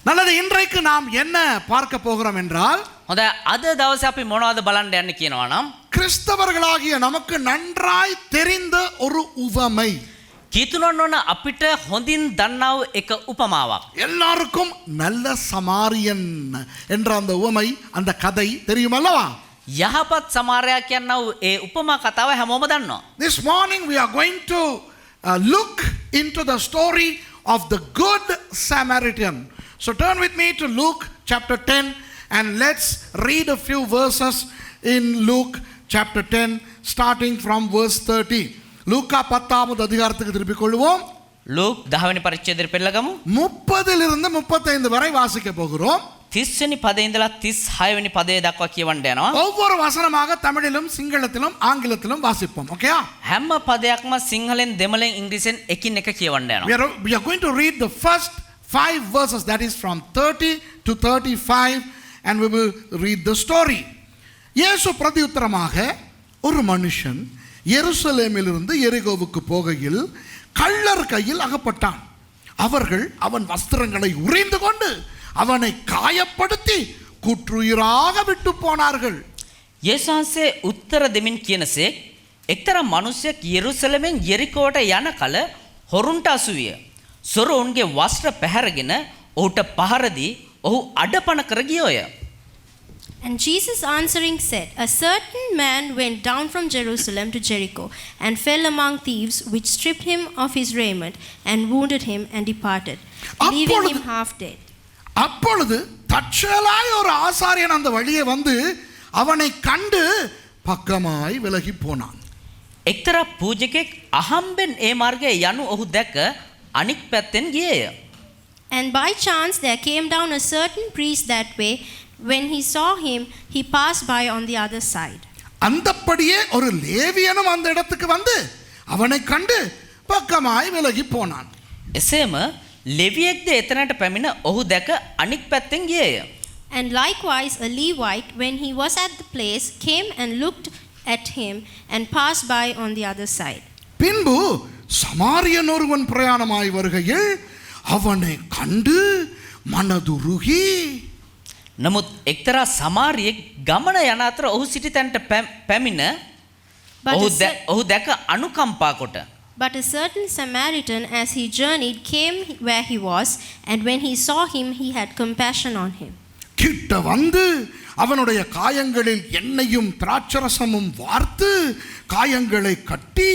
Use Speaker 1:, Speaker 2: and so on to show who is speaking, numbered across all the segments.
Speaker 1: நல்லது, இன்றைக்கு நாம் என்ன பார்க்க போகிறோம் என்றால்,
Speaker 2: හොඳ අද දවසේ අපි මොනවද බලන්න යන්නේ කියනවා නම්
Speaker 1: கிறிஸ்தவர்களாகிய நமக்கு நன்றாய் தெரிந்த ஒரு உவமை.
Speaker 2: කීතුනොන්න ඕන අපිට හොඳින් දන්නා වූ එක උපමාවක්.
Speaker 1: எல்லாருக்கும் நல்ல சமாரியன் என்ற அந்த உவமை, அந்த கதை தெரியும் அல்லவா?
Speaker 2: යහපත් සමාරයා කියනා වූ ඒ උපමා කතාව හැමෝම දන්නවා.
Speaker 1: This morning we are going to look into the story of the good Samaritan. So turn with me to Luke chapter 10 and let's read a few verses in Luke chapter 10 starting from verse 30. லூக்கா 10வது அதிகாரத்துக்கு திருப்பிக் கொள்வோம்.
Speaker 2: Luke 10 වෙනි පරිච්ඡේදයට පෙළගමු.
Speaker 1: 30 லிருந்து 35 வரை வாசிக்க போகிறோம்.
Speaker 2: 30 වෙනි පදේ ඉඳලා 36 වෙනි පදේ දක්වා කියවන්න යනවා.
Speaker 1: ஒவ்வொரு வசனமாக தமிழிலும் சிங்களத்திலும் ஆங்கிலத்திலும் வாசிப்போம். ஓகே?
Speaker 2: හැම පදයක්ම සිංහලෙන් දෙමළෙන් ඉංග්‍රීසියෙන් එකින් එක කියවන්න යනවා.
Speaker 1: We are going to read the first 5 verses, that is from 30 to 35, and we will read the story. இயேசு பிரதியுத்தரமாக, ஒரு மனுஷன் எருசலேமிலிருந்து எரிகோவுக்கு போகையில் கள்ளர் கையில் அகப்பட்டான். அவர்கள் அவன் வஸ்திரங்களை உரிந்து கொண்டு அவனை காயப்படுத்தி குற்றுயிராக விட்டு போனார்கள்.
Speaker 2: යේසුස් වහන්සේ උත්තර දෙමින් කියනසේ, එක්තරා මිනිසෙක් යෙරුසලමෙන් යෙරිකෝට යන කල හොරුන්ට අසුවිය. සොරුන්ගේ වස්ත්‍ර පැහැරගෙන ඔහුට පහර දී ඔහු අඩපණ කර ගියෝය.
Speaker 3: And Jesus answering said, a certain man went down from Jerusalem to Jericho and fell among thieves, which stripped him of his raiment and wounded him and departed, leaving him half dead.
Speaker 1: அப்பொழுது தற்செயலாய் ஒரு ஆசாரியன் அந்த வழியே வந்து அவனை கண்டு பக்கமாய் விலகி போனான்.
Speaker 2: එක්තරා පූජකෙක් අහම්බෙන් ඒ මාර්ගයේ යනු ඔහු දැක අනික් පැත්තෙන් ගියේය.
Speaker 3: And by chance there came down a certain priest that way. When he saw him, he passed by on the other side.
Speaker 1: அந்தப்படியே ஒரு லேவியனும் அந்த இடத்துக்கு வந்து அவனை கண்டு பக்கமாய் விலகி போனான்.
Speaker 2: එසේම ලෙවියෙක්ද එතනට පැමිණ ඔහු දැක අනික් පැත්තෙන් ගියේය.
Speaker 3: And likewise a Levite, when he was at the place, came and looked at him and passed by on the other side.
Speaker 1: பின்பு சமாரியன் ஒருவன் பிரயாணமாய் வருகையில் அவனை கண்டு மனதுருகி,
Speaker 2: නමුත් එක්තරා සමාරියෙක් ගමන යන අතර ඔහු සිටි තැනට පැමිණ ඔහු දැක අනුකම්පා කොට.
Speaker 3: But a certain Samaritan, as he journeyed, came where he was, and when he saw him, he had compassion on him.
Speaker 1: கிட்ட வந்து அவனுடைய காயங்களில் எண்ணெயும் திராட்சரசமும் வார்த்து காயங்களை கட்டி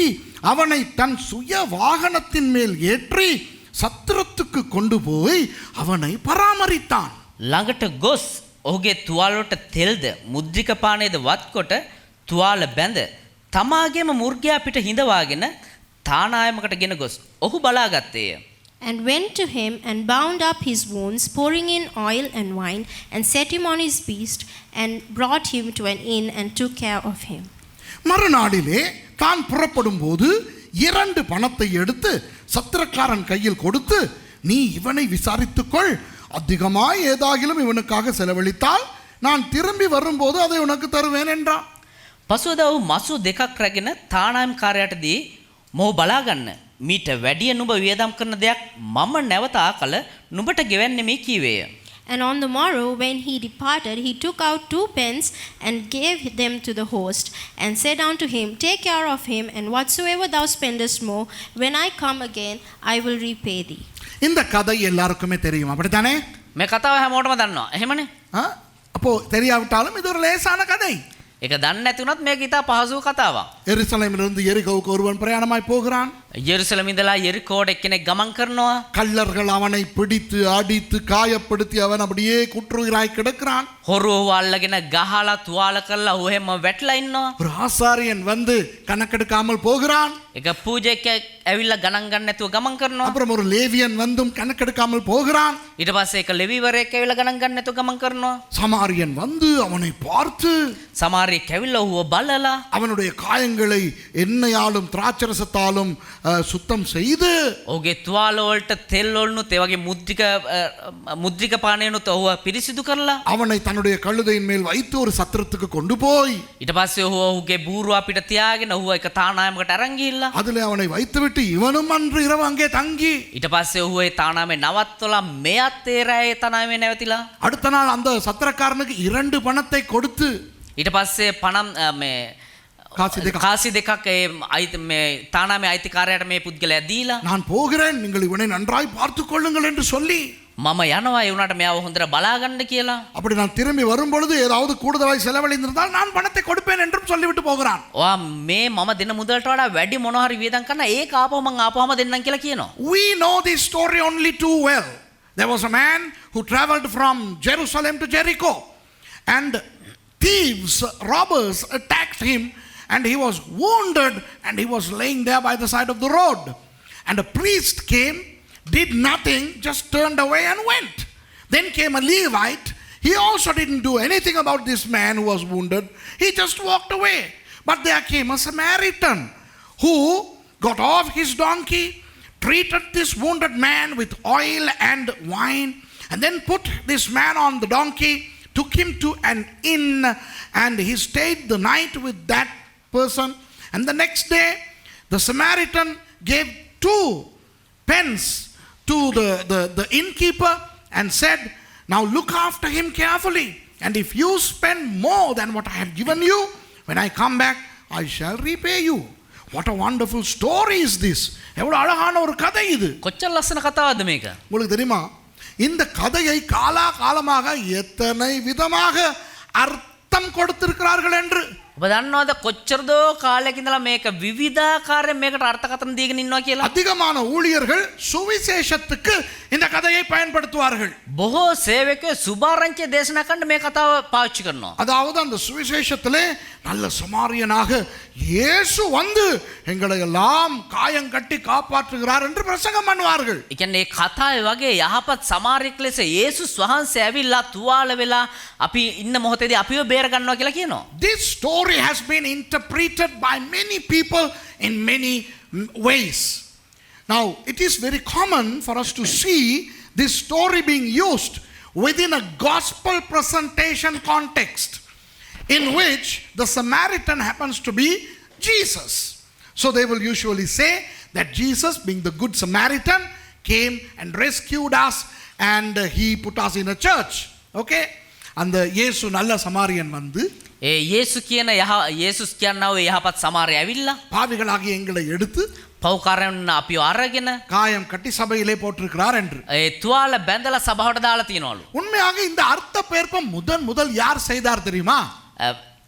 Speaker 1: அவனை தன் சுய வாகனத்தின் மேல் ஏற்றி சத்திரத்துக்கு கொண்டு போய் அவனை பராமரித்தான்.
Speaker 2: ළඟට ගොස් ඔහුගේ තුවාලවලට තෙල්ද මුද්‍රික පානයද වත්කොට තුවාල බැඳ තමාගේම මුර්ගයා පිට හිඳවාගෙන තානායමකට ගෙන ගොස් ඔහු බලාගත්තේය.
Speaker 3: And went to him and bound up his wounds, pouring in oil and wine, and set him on his beast, and brought him to an inn and took care of him.
Speaker 1: மறுநாளிலே தான் புறப்படும் போது 2 பணத்தை எடுத்து சத்திரக்காரன் கையில் கொடுத்து, நீ இவனை விசாரித்துக்கொள், அதிகமாய் ஏதாகிலும் இவனுக்காக செலவழித்தால் நான் திரும்பி வரும்போது அதை உனக்கு தருவேன் என்றான்.
Speaker 2: පසුවද ඔහු මසු දෙකක් රැගෙන තානායම් කාර්යයට දී මොහු බලාගන්න. මීට වැඩිය නුඹ වියදම් කරන දෙයක් මම නැවත ආකල නුඹට ගෙවන්නේ මේ කීවේය.
Speaker 3: And on the morrow, when he departed, he took out 2 pence and gave them to the host, and said unto him, take care of him, and whatsoever thou spendest more, when I come again, I will repay thee.
Speaker 1: இந்த கதை எல்லாருக்குமே தெரியும், அப்படித்தானே?
Speaker 2: මේ කතාව හැමෝටම දන්නවා. එහෙමනේ?
Speaker 1: அப்போ தெரியாவிட்டாலும் இது ஒரு லேசான கதை.
Speaker 2: ඒක දන්නේ නැති වුණත් මේක ඉතා පහසු කතාවක්.
Speaker 1: எருசலேமிலிருந்து எரிகோவுக்கு ஒருவன் பிரயாணமாய் போகிறான்.
Speaker 2: යෙරුසලම ඉඳලා යෙරිකෝට එක්කෙනෙක් ගමන් කරනවා.
Speaker 1: கள்ளர்கள் அவனை பிடித்து அடித்து காயப்படுத்தி அவன் அப்படியே குற்றுயிராய் கிடக்கிறான்.
Speaker 2: හොරුව අල්ලගෙන ගහලා තුවාල කරලා ඔහු හැම වැටලා ඉන්නවා.
Speaker 1: ஒரு ஆசாரியன் வந்து கணக்கெடுக்காமல் போகிறான்.
Speaker 2: එක පූජකයෙක් ඇවිල්ලා ගණන් ගන්න නැතුව ගමන් කරනවා.
Speaker 1: அப்புறம் ஒரு லேவியன் வந்தும் கணக்கெடுக்காமல் போகிறான்.
Speaker 2: ඊට පස්සේ එක ලෙවිවරයෙක් ඇවිල්ලා ගණන් ගන්න නැතුව ගමන් කරනවා.
Speaker 1: சமாரியன் வந்து அவனை பார்த்து
Speaker 2: සමාරියෙක් ඇවිල්ලා ඔහුව බලලා
Speaker 1: அவனுடைய காயங்களை காயங்களை எண்ணெயாலும் திராட்சரசத்தாலும் சுத்தம் செய்து
Speaker 2: ඔහුගේ තුවාල වලට තෙල් වලුනුත් ඒ වගේ මුද්‍රික පානයනුත් ඔහුව පිරිසිදු කරලා
Speaker 1: அவனை தன்னுடைய கழுதையின் மேல் வைத்து ஒரு சத்திரத்துக்கு கொண்டு போய்
Speaker 2: ඊට පස්සේ ඔහුගේ බූරුව අපිට තියාගෙන ඔහුව එක තානායමකට අරන් ගිහිල්ලා
Speaker 1: அதிலே அவனை வைத்துவிட்டு இவனும் அன்று இரவு அங்கே தங்கி
Speaker 2: ඊට පස්සේ ඔහුව ඒ තානාමේ නවත්වලා මෙයත් ඒ රැයේ තානාමේ නැවතිලා
Speaker 1: அடுத்த நாள் அந்த சத்திரக்காரனுக்கு 2 பணத்தை கொடுத்து
Speaker 2: ඊට පස්සේ පණම් මේ කාසි දෙකක් ඒ මේ තානාමේ අයිතිකාරයාට මේ පුද්ගලයා දීලා
Speaker 1: நான் போகிறேன் நீங்கள் இவனை நன்றாய் பார்த்துக் கொள்ளுங்கள் என்று சொல்லி
Speaker 2: මම යනවා ඒ උනාට මෙයාව හොඳට බලාගන්න කියලා
Speaker 1: அப்படி நான் திரும்பி வரும் பொழுது ஏதாவது கூடுதலாய் செலவழிந்திருந்தால் நான் பணத்தை கொடுப்பேன் என்றும் சொல்லிவிட்டு போகிறான்
Speaker 2: ඔයා මේ මම දෙන මුදලට වඩා වැඩි මොනවා හරි වියදම් කරන ඒක ආපහු මං ආපුවම දෙන්නම් කියලා කියනවා.
Speaker 1: We know this story only too well. There was a man who traveled from Jerusalem to Jericho and thieves, robbers attacked him and he was wounded and he was laying there by the side of the road. And a priest came, did nothing, just turned away and went. Then came a Levite. He also didn't do anything about this man who was wounded. He just walked away. But there came a Samaritan who got off his donkey, treated this wounded man with oil and wine, and then put this man on the donkey, took him to an inn, and he stayed the night with that person. And the next day, the Samaritan gave 2 pence to the innkeeper and said, now look after him carefully, and if you spend more than what I have given you, when I come back, I shall repay you. What a wonderful story is this. எவ்வளவு அழகான ஒரு கதை இது.
Speaker 2: කොච්චර ලස්සන කතාවක්ද මේක?
Speaker 1: உங்களுக்கு தெரியுமா இந்த கதையை காலாகாலமாக எத்தனை விதமாக அர்த்தம் கொடுத்திருக்கிறார்கள் என்று.
Speaker 2: ඔබ දන්නවද කොච්චරදෝ කාලයක ඉඳලා මේක විවිධාකාරයෙන් මේකට අර්ථකථන දීගෙන ඉන්නවා කියලා?
Speaker 1: அதிகமான ஊழியர்கள் சுவிசேஷத்துக்கு இந்த கதையை பயன்படுத்துவார்கள்.
Speaker 2: බොහෝ සේවකයෝ සුභාරංචිය දේශනා කරන්න මේ කතාව පාවිච්චි කරනවා.
Speaker 1: அதாவது அந்த சுவிசேஷத்திலே நல்ல சமாரியனாக இயேசு வந்து எங்களை எல்லாம் காயம் கட்டி காப்பாற்றுகிறார் என்று பிரசங்கம் பண்ணுவார்கள்.
Speaker 2: ඒ කියන්නේ මේ කතාවේ වගේ යහපත් සමාරියෙක් ලෙස යේසුස් වහන්සේ ඇවිල්ලා තුවාල වෙලා අපි ඉන්න මොහොතේදී අපිව බේර ගන්නවා කියලා කියනවා.
Speaker 1: This story has been interpreted by many people in many ways. Now, it is very common for us to see this story being used within a gospel presentation context in which the Samaritan happens to be Jesus. So they will usually say that Jesus, being the good Samaritan, came and rescued us and he put us in a church. Okay? அந்த இயேசு நல்ல சமாரியன் வந்து
Speaker 2: ඒ යේසුස් කියනවා යහපත් සමාරය ඇවිල්ලා
Speaker 1: பாவிகளாகிய எங்களை எடுத்து
Speaker 2: පව්කාරයන් අපිව අරගෙන
Speaker 1: காயம் கட்டி சபையிலே போட்டிருக்கிறார் என்று.
Speaker 2: ඒ තුවාල බැඳලා සභාවට දාලා තියනවලු.
Speaker 1: உண்மையாக இந்த அர்த்த பெயர்ப்பம் முதல் யார் செய்தார் தெரியுமா?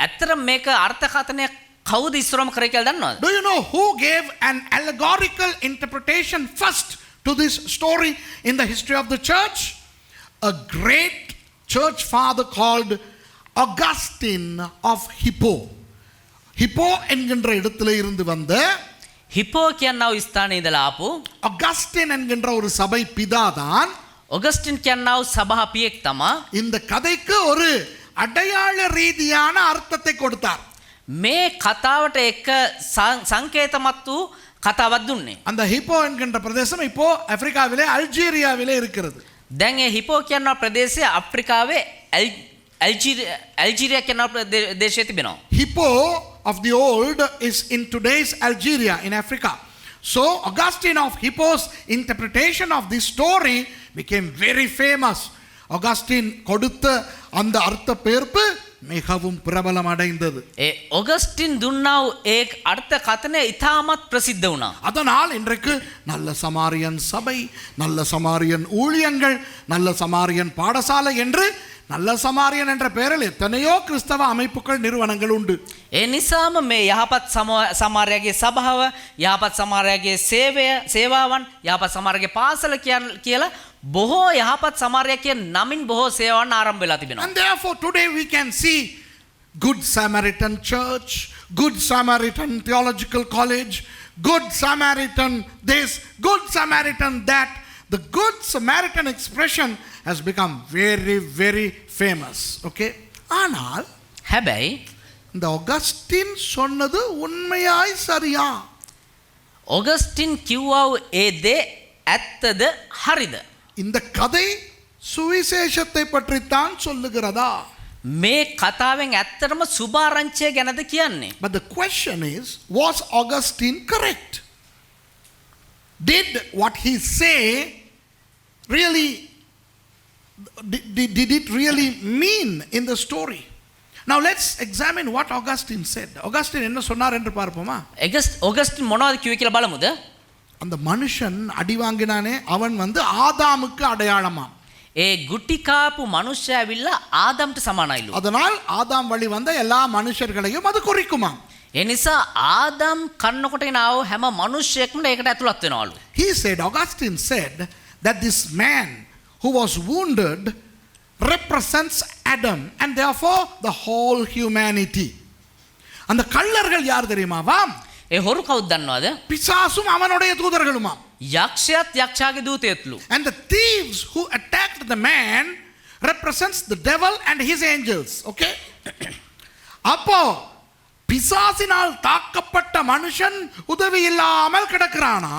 Speaker 2: ඇත්තට මේක අර්ථකථනය කවුද ඉස්සරම කරේ කියලා දන්නවද?
Speaker 1: Do you know who gave an allegorical interpretation first to this story in the history of the church? A great church father called Augustine of Hippo. Hippo என்கின்ற இடத்திலே இருந்து வந்த
Speaker 2: හිපෝ කියනව ස්ථානයේ ඉඳලා ආපු
Speaker 1: அகஸ்டின் என்கின்ற ஒரு சபை பிதாதான்
Speaker 2: ඔගස්ටින් කියනව සභා පියෙක් තමා
Speaker 1: இந்த கதைக்கு ஒரு அடையாள ரீதியான அர்த்தத்தை கொடுத்தார்.
Speaker 2: මේ කතාවට එක සංකේතමත් වූ කතාවක් දුන්නේ.
Speaker 1: அந்த ஹிப்போ என்கின்ற பிரதேசம் இப்போ ஆப்பிரிக்காவிலே அல்ஜீரியாவிலே இருக்கிறது.
Speaker 2: දැන් ඒ හිපෝ කියනව ප්‍රදේශය අප්‍රිකාවේ අල්ජීරියා කියනව ප්‍රදේශයේ තිබෙනවා.
Speaker 1: Hippo of the old is in today's Algeria in Africa. So Augustine of Hippo's interpretation of this story became very famous. Augustine கொடுத்த அந்த அர்த்த பெயர்ப்பு மிகவும் பிரபலம் அடைந்தது.
Speaker 2: ඒ ඔගස්ටින් දුන්නා වූ ඒ අර්ථකථනය ඉතාමත් ප්‍රසිද්ධ වුණා.
Speaker 1: அதனால் இன்றைக்கு நல்ல சமாரியன் சபை, நல்ல சமாரியன் ஊழியங்கள், நல்ல சமாரியன் பாடசாலை என்று நல்ல சமாரியன் என்ற பெயரில் எத்தனையோ கிறிஸ்தவ அமைப்புகள் நிறுவனங்கள் உண்டு.
Speaker 2: ඒ නිසාම මේ යහපත් සමාරයාගේ සභාව, යහපත් සමාරයාගේ සේවාවන්, යහපත් සමාරයාගේ පාසල කියලා බොහෝ යහපත් සමාරයා කියන නමින් බොහෝ සේවාවන් ආරම්භ වෙලා තිබෙනවා.
Speaker 1: And therefore today we can see Good Samaritan Church, Good Samaritan Theological College, Good Samaritan this, Good Samaritan that. The Good Samaritan expression has become very, very famous. Okay? ஆனால்
Speaker 2: හැබැයි
Speaker 1: இந்த அகஸ்டின் சொன்னது உண்மையாய் சரியா?
Speaker 2: ඔගස්ටින් කිව්වව ඒ දේ ඇත්තද හරිද?
Speaker 1: இந்த கதை சுவிசேஷத்தை பற்றித்தான் சொல்லுகிறதா?
Speaker 2: මේ කතාවෙන් ඇත්තටම සුභාරංචිය ගැනද කියන්නේ?
Speaker 1: But the question is, was Augustine correct? Did what he say really, did it really mean in the story? Now let's examine what Augustine said. Augustine என்ன சொன்னார் என்று பார்ப்போமா?
Speaker 2: ඔගස්ටින් මොනවද කිව්වේ කියලා බලමුද?
Speaker 1: அந்த மனுஷன் அடி வாங்கினானே அவன் ஆதாமுக்கு அடையாளமா.
Speaker 2: ඒ ගුටි කාපු මනුෂ්‍යයා ඇවිල්ලා ආදම්ට සමානයිලු.
Speaker 1: அதனால் ஆதாம் வழி வந்த எல்லா மனுஷர்களையும் அது குறிக்குமா.
Speaker 2: ඒ නිසා ආදම් කන්නකොටගෙන ආව හැම මනුෂ්‍යයෙක්ම ඒකට ඇතුළත් වෙනවලු.
Speaker 1: He said, Augustine said that this man who was wounded represents Adam and therefore the whole humanity. அந்த கள்ளர்கள் யார் தெரியுமாவாம்?
Speaker 2: ඒ හොරු කවුද දන්නවද?
Speaker 1: பிசாசும் அவனுடைய தூதர்களுமாம்.
Speaker 2: යක්ෂයාත් යක්ෂයාගේ දූතයත්ලු.
Speaker 1: And the thieves who attacked the man represents the devil and his angels. Okay? அப்போ பிசாசினால் தாக்கப்பட்ட மனுஷன் உதவி இல்லாமல் கிடக்குறானா?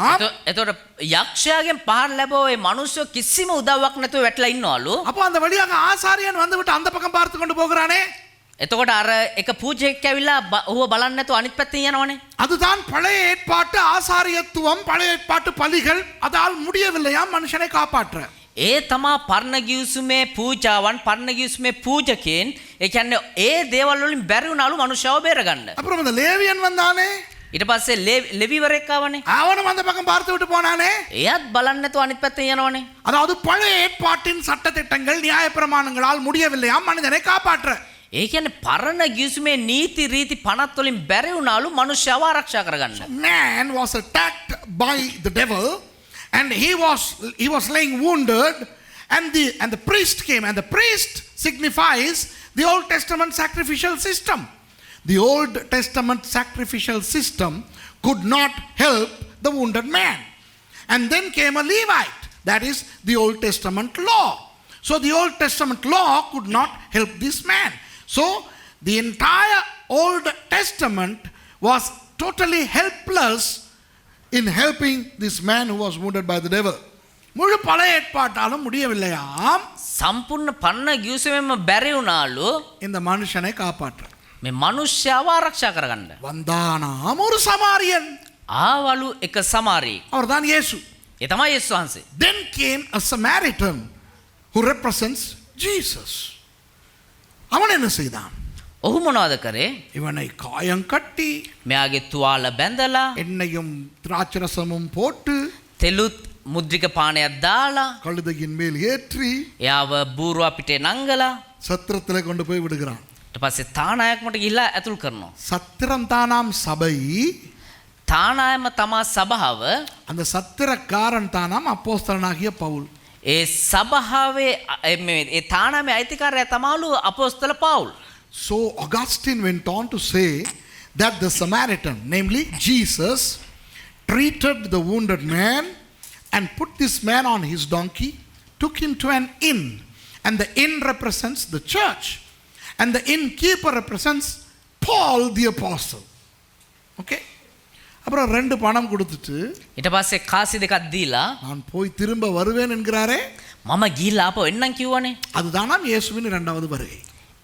Speaker 2: එතකොට යක්ෂයාගෙන් පහර ලැබුව ඒ මනුස්සය කිසිම උදව්වක් නැතුව වැටලා ඉන්නවලු.
Speaker 1: அப்போ அந்த வழியாக ஆசாரியன் வந்துவிட்டு அந்த பக்கம் பார்த்து கொண்டு போகிறானே.
Speaker 2: එතකොට අර එක පූජෙක් ඇවිල්ලා ඌව බලන්න නැතුව අනිත් පැත්තෙන් යනවනේ.
Speaker 1: அதுதான் பழைய ஏற்பாட்டு ஆசாரியத்துவம், பழைய ஏற்பாட்டு பலிகள். அதால் முடியவில்லையா மனுஷனை காப்பாற்ற.
Speaker 2: ඒ තමා පරණ ගිවිසුමේ පූජාවන්, පරණ ගිවිසුමේ පූජකයන්, ඒ කියන්නේ ඒ දේවල් වලින් බැරි වුණාලු මනුෂ්‍යව බේරගන්න.
Speaker 1: அப்புறம் அந்த லேவியன் வந்தானே,
Speaker 2: ඊට පස්සේ ලෙවිවරෙක් ආවනේ.
Speaker 1: அவனும் அந்த பக்கம் பார்த்து விட்டு போனானே.
Speaker 2: එයාත් බලන්න නැතුව අනිත් පැත්තෙන් යනවනේ.
Speaker 1: அதாவது பழைய ஏற்பாட்டின் சட்டதிட்டங்கள் நியாயப்பிரமாணங்களால் முடியவில்லையா மனிதனை காப்பாற்ற.
Speaker 2: ඒ කියන්නේ පරණ ගිවිසුමේ නීති රීති 50 වලින් බැරි වුණාලු මනුෂ්‍යව ආරක්ෂා කරගන්න.
Speaker 1: Man was attacked by the devil and he was laying wounded, and the priest came, and the priest signifies the Old Testament sacrificial system. The Old Testament sacrificial system could not help the wounded man. And then came a Levite, that is the Old Testament law. So the Old Testament law could not help this man. So the entire Old Testament was totally helpless in helping this man who was wounded by the devil. முழு பழைய ஏற்பாட்டாலும் முடியவில்லையாம்
Speaker 2: සම්පූර්ණ පරණ ගිවිසුමෙම බැරි වුණාලු
Speaker 1: இந்த மனுஷனை காப்பாற்ற.
Speaker 2: මේ මනුෂ්‍යව ආරක්ෂා කරගන්න.
Speaker 1: வந்தானாம் ஒரு சமாரியன்,
Speaker 2: ආවලු එක සමාරියෙක්.
Speaker 1: அவர்தான் இயேசு.
Speaker 2: ඒ තමයි යේසුස් වහන්සේ.
Speaker 1: Then came a Samaritan who represents Jesus. அவன் என்ன செய்தான்?
Speaker 2: ඔහු මොනවද කරේ?
Speaker 1: இவனை காயம் கட்டி
Speaker 2: මෙයාගේ තුවාල බැඳලා
Speaker 1: எண்ணெயும் திராட்சரசமும் போட்டு
Speaker 2: තෙලුත් මුද්‍රික පානයක් දාලා
Speaker 1: கழுதையின் மேல் ஏற்றி
Speaker 2: එයාව බූරුවා පිටේ නංගලා
Speaker 1: சத்திரத்திலே கொண்டு போய் விடுகிறான்.
Speaker 2: ඊට පස්සේ තානායකමට ගිහිල්ලා ඇතුල් කරනවා.
Speaker 1: சத்திரம் தானாம் சபை,
Speaker 2: තානායම තමා සභාව.
Speaker 1: அந்த சத்திரக்காரன் தானாம் அப்போஸ்தலனாகிய பவுல்.
Speaker 2: ඒ සභාවේ ඒ තානාමේ අයිතිකාරයා තමාලු අපොස්තල පවුල්.
Speaker 1: So Augustine went on to say that the Samaritan, namely Jesus, treated the wounded man and put this man on his donkey, took him to an inn, and the inn represents the church, and the innkeeper represents Paul the apostle. Okay? அப்புறம் 2 பணம் கொடுத்துட்டு
Speaker 2: ඊට පස්සේ කාසි දෙකක් දීලා
Speaker 1: நான் போய் திரும்ப வருவேன் என்கிறாரே,
Speaker 2: මම ගිහිල්ලා ආපහු එන්නම් කිව්වනේ.
Speaker 1: அதுதானாம் இயேசுவின் இரண்டாவது வருகை.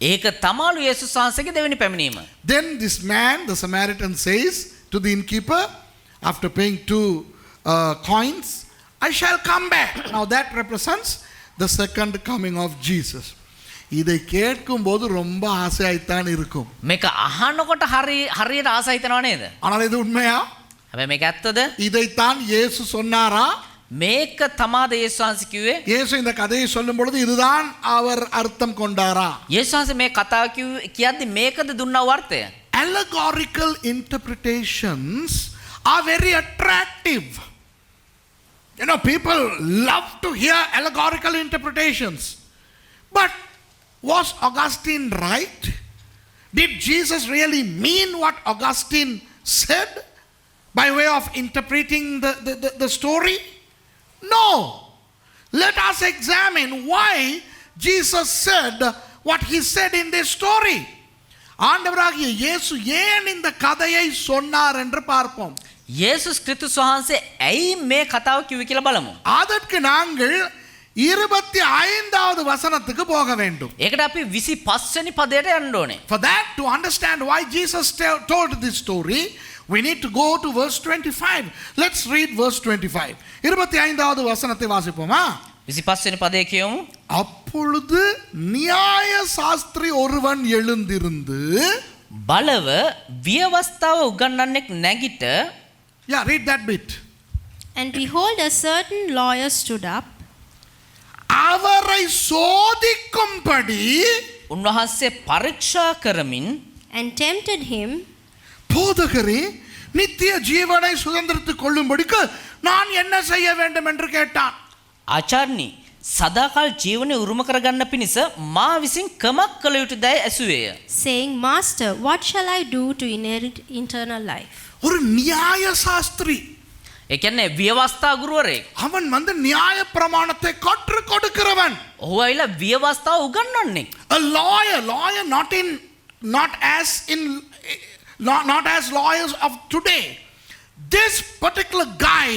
Speaker 2: ඒක තමාලු යේසුස් වහන්සේගේ දෙවෙනි පැමිණීම.
Speaker 1: Then this man, the Samaritan, says to the innkeeper, after paying 2 coins, I shall come back. Now that represents the second coming of Jesus. இதை கேட்கும் போது ரொம்ப ஆசையாய்த்தான் இருக்கும்.
Speaker 2: මේක අහනකොට හරියට ආස හිතෙනව නේද?
Speaker 1: ஆனால் இது உண்மையா?
Speaker 2: හැබැයි මේක ඇත්තද?
Speaker 1: இதைத்தான் இயேசு சொன்னாரா?
Speaker 2: මේක තමාද යේසුස් වහන්සේ කිව්වේ?
Speaker 1: இயேசு இந்த கதையை சொல்லும் பொழுது இதுதான் அவர் அர்த்தம் கொண்டாரா?
Speaker 2: යේසුස් වහන්සේ මේ කතාව කියද්දි මේකද දුන්නා වර්ථය?
Speaker 1: Allegorical interpretations are very attractive. You know, people love to hear allegorical interpretations. But was Augustine right? Did Jesus really mean what Augustine said by way of interpreting the story? No. Let us examine why Jesus said what he said in this story. ஆண்டவராகிய இயேசு ஏன் இந்த கதையை சொன்னார் என்று பார்ப்போம்.
Speaker 2: යේසුස් ක්‍රිස්තුස් වහන්සේ ඇයි මේ කතාව කිව්වේ කියලා බලමු.
Speaker 1: அதற்கு நாங்கள் 25வது வசனத்துக்கு போக வேண்டும்.
Speaker 2: ඒකට අපි 25 වෙනි පදයට යන්න ඕනේ.
Speaker 1: For that, to understand why Jesus told this story, we need to go to verse 25. Let's read verse 25. 25வது வசனத்தை வாசிப்போமா?
Speaker 2: 25 වෙනි පදේ කියමු.
Speaker 1: அப்பொழுது நியாய சாஸ்திரி ஒருவன் எழுந்திருந்து,
Speaker 2: බලව ව්‍යවස්ථාව උගන්වන්නෙක් නැගිට
Speaker 1: yeah, read that bit.
Speaker 3: And behold, a certain lawyer stood up
Speaker 1: அவரை சோதிக்கும்படி
Speaker 2: උන්වහන්සේ පරීක්ෂා කරමින්
Speaker 3: and tempted him,
Speaker 1: போதகரே, நித்திய ஜீவனை சுதந்திரத்துக் கொள்ளும்படிக்கு நான் என்ன செய்ய வேண்டும் என்று கேட்டான்.
Speaker 2: ආචාර්යනි සදාකාල ජීවනය උරුම කරගන්න පිණිස මා විසින් කමක් කළ යුතුදයි ඇසුවේය.
Speaker 3: saying, Master, what shall I do to inherit eternal life?
Speaker 1: ஒரு நியாய சாஸ்திரி,
Speaker 2: ඒ කියන්නේ ව්‍යවස්ථා ගුරුවරයෙක්.
Speaker 1: அவன் வந்து நியாய பிரமாணத்தை கற்றுக் கொடுக்கிறவன்.
Speaker 2: ඔහු ඇවිල්ලා ව්‍යවස්ථාව උගන්වන්නෙක්.
Speaker 1: A lawyer not as lawyers of today. This particular guy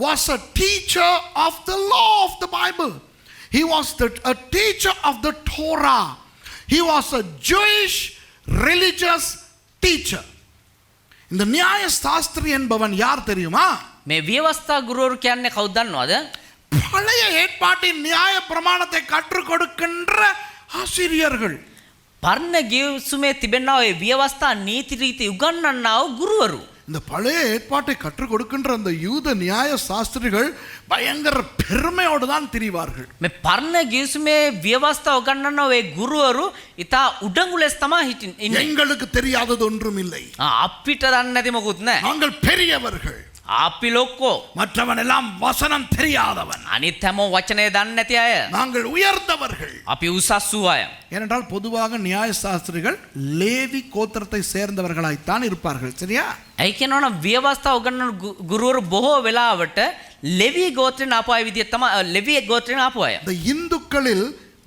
Speaker 1: was a teacher of the law of the Bible. He was a teacher of the Torah. He was a Jewish religious teacher. இந்த நியாய சாஸ்திரி என்பவன் யார் தெரியுமா?
Speaker 2: මේ ව්‍යවස්ථා ගුරුවරු කියන්නේ කවුද දන්නවද?
Speaker 1: பழைய ஏற்பாட்டின் நியாய பிரமாணத்தை கற்றுக் கொடுக்கின்ற ஆசிரியர்கள்.
Speaker 2: පරණ ගිවිසුමේ තිබෙනා ඔය ව්‍යවස්ථා නීති රීති උගන්වන්නා වූ ගුරුවරු.
Speaker 1: இந்த பழைய ஏற்பாட்டை கற்றுக் கொடுக்கின்ற அந்த யூத நியாய சாஸ்திரிகள் பயங்கர பெருமையோடு தான் திரிவார்கள்.
Speaker 2: මේ පරණ ගිවිසුමේ ව්‍යවස්ථා උගන්වන්නා ඔය ගුරුවරු ඉතා උඩඟු ලෙස තමයි ඉන්නේ.
Speaker 1: எங்களுக்கு தெரியாதது ஒன்றும் இல்லை.
Speaker 2: අපිට දන්නේ නැති මොකුත් නැහැ.
Speaker 1: நாங்கள் பெரியவர்கள்.
Speaker 2: අපි ලොක්කෝ.
Speaker 1: மற்றவன் எல்லாம் வசனம் தெரியாதவன்.
Speaker 2: අනිත් හැමෝම වචනේ දන්නේ නැති අය.
Speaker 1: நாங்கள் உயர்ந்தவர்கள்.
Speaker 2: අපි උසස් වූ අය.
Speaker 1: ஏனென்றால் பொதுவாக நியாய சாஸ்திரிகள் லேவி கோத்திரத்தை சேர்ந்தவர்களாய்த்தான் இருப்பார்கள். சரியா?
Speaker 2: ඇයි කියනවනම් ව්‍යවස්ථා උගන්වන ගුරුවරු බොහෝ වෙලාවට ලෙවි ගෝත්‍රයෙන් ආපු අය විදිහට තමයි ලෙවි ගෝත්‍රයෙන් ආපු අය.
Speaker 1: இந்த இந்துக்களில்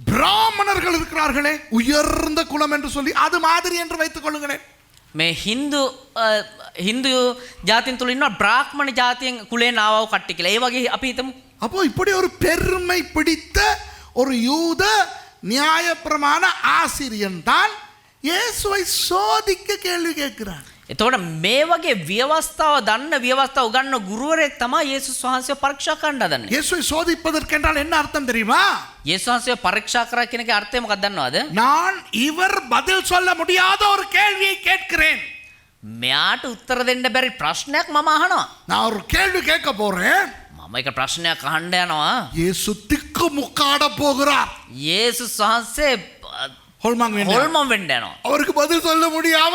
Speaker 1: பிராமணர்கள் இருக்கிறார்களே, உயர்ந்த குலம் என்று சொல்லி அது மாதிரி என்று வைத்துக் கொள்ளுங்களேன்.
Speaker 2: මේ හින්දු ජාතින් තුල ඉන්නවා බ්‍රාහ්මණ ජාතියෙන් කුලයෙන් ආවව කට්ටිය කියලා. ඒ වගේ අපි හිතමු.
Speaker 1: அப்போ இப்படி ஒரு பெருமை பிடித்த ஒரு யூத நியாயப்பிரமாண ஆசிரியன் தான் இயேசுவை சோதிக்க கேள்வி கேட்கிறான்.
Speaker 2: එතකොට මේ වගේ ව්‍යවස්ථාව දන්න ව්‍යවස්ථාව උගන්වන ගුරුවරයෙක් තමයි යේසුස් වහන්සේව පරීක්ෂා කරන්න හදන්නේ.
Speaker 1: இயேசுவை சோதிப்பதற்கென்றால் என்ன அர்த்தம் தெரியுமா?
Speaker 2: යේසුස් වහන්සේව පරීක්ෂා කරා කියන එකේ අර්ථය මොකක්ද දන්නවද?
Speaker 1: நான் இவர் பதில் சொல்ல முடியாத ஒரு கேள்வியை கேட்கிறேன்.
Speaker 2: මෙයාට උත්තර දෙන්න බැරි ප්‍රශ්නයක් මම අහනවා.
Speaker 1: நான் ஒரு கேள்வி கேட்க போறேன்.
Speaker 2: මම එක ප්‍රශ්නයක් අහන්න යනවා.
Speaker 1: இயேசு திக்கு முக்காட போகிறார்.
Speaker 2: යේසුස් වහන්සේ
Speaker 1: ஹோல்மாங்
Speaker 2: හොල්මන් වෙන්න යනවා.
Speaker 1: அவருக்கு பதில் சொல்ல முடியாம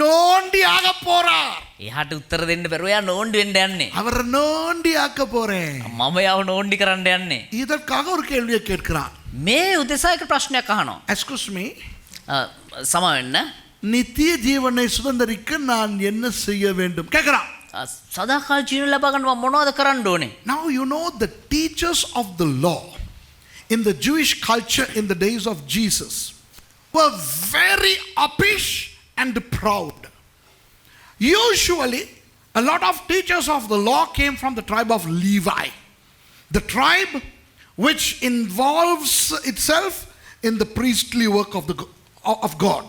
Speaker 1: நோண்டி ஆக போறார்.
Speaker 2: එයාට උත්තර දෙන්න බැරුව එයා නෝන්ඩි වෙන්න යන්නේ.
Speaker 1: அவரை நோண்டி ஆக்க போறேன்.
Speaker 2: මම යාව නෝන්ඩි කරන්න යන්නේ.
Speaker 1: இதற்காக ஒரு கேள்வியை கேட்கிறான்.
Speaker 2: මේ උදෙසා එක ප්‍රශ්නයක් අහනවා.
Speaker 1: எக்ஸ்கியூஸ் மீ,
Speaker 2: සමා වෙන්න.
Speaker 1: நித்திய ஜீவனை சுதந்தரிக்க நான் என்ன செய்ய வேண்டும் கேட்கிறான்.
Speaker 2: සදාකාල ජීවන ලබා ගන්න මම මොනවද කරන්න ඕනේ?
Speaker 1: Now you know the teachers of the law in the Jewish culture in the days of Jesus were very uppish and proud. Usually a lot of teachers of the law came from the tribe of Levi, the tribe which involves itself in the priestly work of God.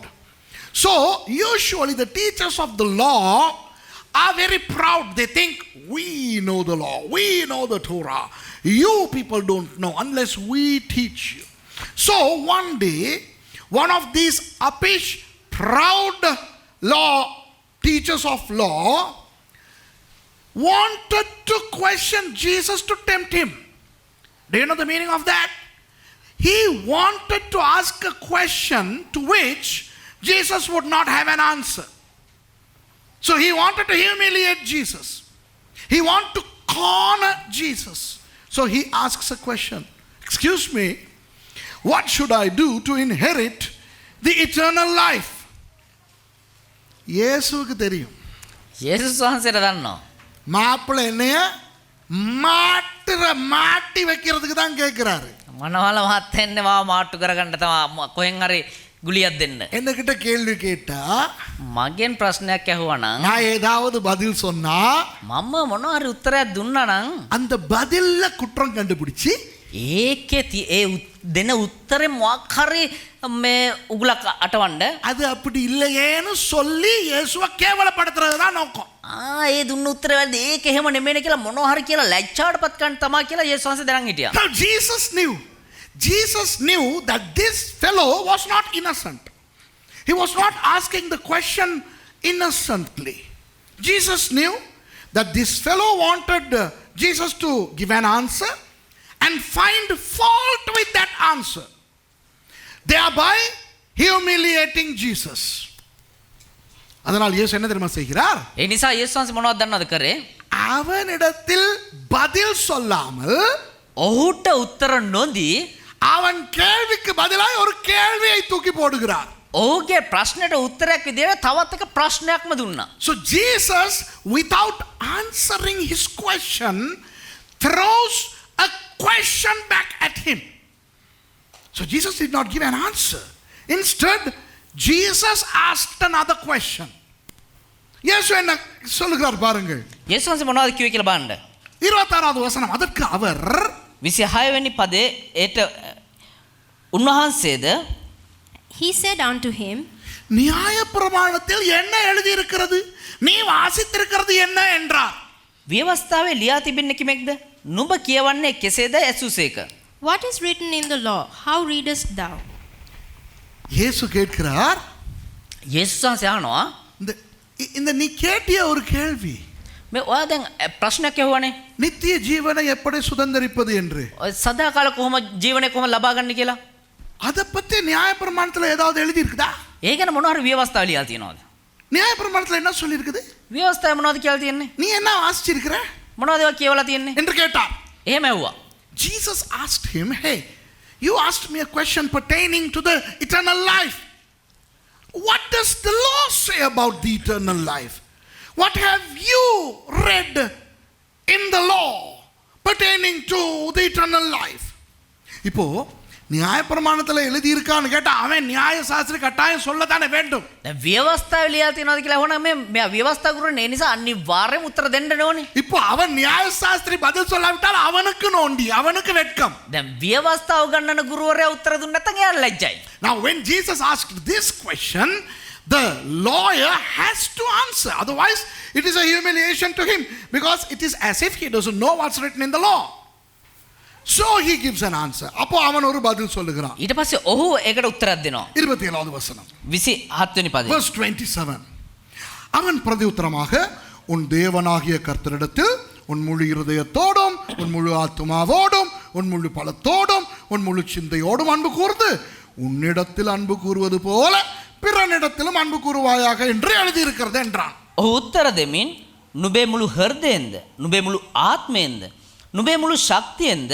Speaker 1: So usually the teachers of the law are very proud. They think, we know the law, we know the Torah, you people don't know unless we teach you. So one day one of these uppish proud law teachers of law wanted to question Jesus to tempt him. Do you know the meaning of that? He wanted to ask a question to which Jesus would not have an answer. So he wanted to humiliate Jesus. He wanted to corner Jesus. So he asks a question. Excuse me, what should I do to inherit the eternal life? இயேசுவுக்கு தெரியும்.
Speaker 2: යේසුස් වහන්සේට දන්නවා.
Speaker 1: மாப்பிள்ளை என்னைய மாட்டி வைக்கிறதுக்கு தான் கேட்கிறாரு.
Speaker 2: මනවල මහත්තයන්නේ මාව මාට්ටු කරගන්න තමයි කොහෙන් හරි ගුලියක් දෙන්න.
Speaker 1: என்கிட்ட கேள்வி கேட்டா
Speaker 2: මගෙන් ප්‍රශ්නයක් ඇහුවා නම්
Speaker 1: நான் ஏதாவது பதில் சொன்னா
Speaker 2: මම මොනවා හරි උත්තරයක් දුන්නා නම්
Speaker 1: அந்த பதில்ல குற்றம் கண்டுபிடிச்சு
Speaker 2: ඒකේ දෙන උත්තරේ මොකක් හරි මේ උගලක් අටවන්න
Speaker 1: அது அப்படி இல்லையேன்னு சொல்லி இயேசுவை கேவலப்படுத்துறது தான் நோக்கம்.
Speaker 2: ඒ දුන්න උත්තරේ වැරදි ඒක එහෙම නෙමෙයි කියලා මොනවා හරි කියලා ලැජ්ජාවටපත් කරන්න තමයි කියලා යේසුස් වහන්සේ දැනන් හිටියා.
Speaker 1: Now Jesus knew that this fellow was not innocent. He was not asking the question innocently. Jesus knew that this fellow wanted Jesus to give an answer and find fault with that answer, thereby humiliating Jesus. அதனால் இயேசு என்ன தெரியுமா செய்கிறார்?
Speaker 2: ඒ නිසා යේසුස් වහන්සේ මොනවද දන්නවද කරේ?
Speaker 1: அவனிடத்தில் பதில் சொல்லாமல்
Speaker 2: ඔහුට උත්තර නොදී
Speaker 1: அவன் கேள்விக்கு பதிலாக ஒரு கேள்வியை தூக்கி போடுகிறார்.
Speaker 2: ඔහුගේ ප්‍රශ්නයට උත්තරයක් විදියට තවත් එක ප්‍රශ්නයක්ම දුන්නා.
Speaker 1: So Jesus, without answering his question, throws a question back at him. So Jesus did not give an answer. Instead, Jesus asked another question. இயேசு என்ன சொல்லுகிறார் பாருங்கள்.
Speaker 2: යේසුස් වහන්සේ මොනවද කිව්වේ කියලා බලන්න.
Speaker 1: 26வது வசனம். அதற்கு அவர்
Speaker 2: 26 වෙනි පදේ ඒට උන්වහන්සේද
Speaker 3: He said unto him,
Speaker 1: நியாயப்பிரமாணத்தில் என்ன எழுதி இருக்கிறது, நீ வாசித்திருக்கிறது என்ன என்றார்.
Speaker 2: ව්‍යවස්ථාවේ ලියා තිබෙන්නේ කිමෙක්ද? නුඹ කියවන්නේ කෙසේද ඇසුසේක?
Speaker 3: What is written in the law? How readest thou?
Speaker 1: இயேசு கேட்கிறார்,
Speaker 2: යේසුස් වහන්සේ අහනවා
Speaker 1: இந்த நீ கேட்டிய ஒரு கேள்வி,
Speaker 2: මේ ඔයා දැන් ප්‍රශ්නයක් ඇහුවානේ.
Speaker 1: நித்திய ஜீவனை எப்படி சுதந்தரிப்பது என்று.
Speaker 2: ඔය සදාකාල කොහොම ජීවනය කොහොම ලබා ගන්න කියලා.
Speaker 1: அதை பத்தி நியாயப்பிரமாணத்தில் ஏதாவது எழுதி இருக்குதா?
Speaker 2: ඒ ගැන මොනවා හරි ව්‍යවස්ථාව ලියලා තියෙනවද?
Speaker 1: நியாயப்பிரமாணத்தில் என்ன சொல்லி இருக்குது?
Speaker 2: ව්‍යවස්ථාවේ මොනවද කියලා තියෙන්නේ?
Speaker 1: நீ என்ன வாசிச்சிருக்கிற
Speaker 2: මොනවද ඒවා කියවලා තියෙන්නේ?
Speaker 1: என்று கேட்டார்.
Speaker 2: එහෙම ඇහුවා.
Speaker 1: Jesus asked him, hey, you asked me a question pertaining to the eternal life. What does the law say about the eternal life? What have you read in the law pertaining to the eternal life? இப்போ நியாயப்பிரமாணத்தில் எழுதி இருக்கான்னு கேட்டா அவன் நியாய சாஸ்திரி கட்டாயம் சொல்லத்தானே வேண்டும்.
Speaker 2: දැන් ව්‍යවස්ථාවේ ලියලා තියෙනවද කියලා අහනවා. මේ ව්‍යවස්ථා ගුරුනේ නිසා අනිවාර්යයෙන්ම උත්තර දෙන්න ඕනේ.
Speaker 1: இப்போ அவன் நியாய சாஸ்திரி பதில் சொல்லாவிட்டால் அவனுக்கு நோண்டி, அவனுக்கு வெட்கம்.
Speaker 2: දැන් ව්‍යවස්ථාව ගන්නන ගුරුවරයා උත්තර දුන්න නැත්නම් එයාට ලැජ්ජයි.
Speaker 1: Now when Jesus asked this question, the lawyer has to answer, otherwise it is a humiliation to him, because it is as if he doesn't know what's written in the law. So he gives an answer. அப்போ அவன் ஒரு பதில் சொல்லுகிறான்.
Speaker 2: ඊට පස්සේ ඔහු ඒකට උත්තරයක් දෙනවා.
Speaker 1: 27வது வசனம்.
Speaker 2: 27 වෙනි පදේ.
Speaker 1: Verse 27. அவன் பிரதியுத்தரமாக, உன் தேவனாகிய கர்த்தரிடத்தில் உன் முழு இருதயத்தோடும் உன் முழு ஆத்துமாவோடும் உன் முழு பலத்தோடும் உன் முழு சிந்தையோடும் அன்பு கூர்ந்து உன்னிடத்தில் அன்பு கூறுவது போல பிறனிடத்திலும் அன்பு கூறுவாயாக என்று எழுதியிருக்கிறது என்றான்.
Speaker 2: ඔහු උත්තර දෙමින් නුඹේ මුළු හෘදයෙන්ද නුඹේ මුළු ආත්මයෙන්ද නුඹේ මුළු ශක්තියෙන්ද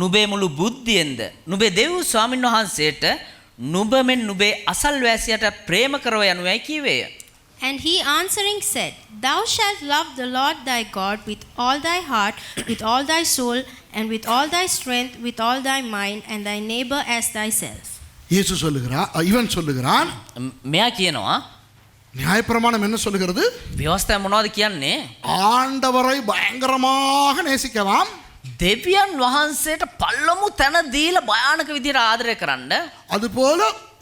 Speaker 2: නුඹේ මුළු බුද්ධියෙන්ද නුඹේ දෙව් ස්වාමීන් වහන්සේට නුඹ මෙන් නුඹේ අසල්වැසියට ප්‍රේම කරව යනුයි කීවේය.
Speaker 3: And he answering said, Thou shalt love the Lord thy God with all thy heart, with all thy soul, and with all thy strength, with all thy mind, and thy neighbor as thyself.
Speaker 1: இயேசு சொல்லுகிறான், இவன் சொல்லுகிறான்,
Speaker 2: මෙයා කියනවා
Speaker 1: நியாயப்பிரமாணம் என்ன சொல்லுகிறது?
Speaker 2: ව්‍යවස්ථාව මොනවද කියන්නේ?
Speaker 1: ஆண்டவரை பயங்கரமாக நேசிக்கலாம்,
Speaker 2: දෙවියන් වහන්සේට පල්ලමු තැන දීලා භයානක විදිහට ආදරය කරන්න,
Speaker 1: அதுபோல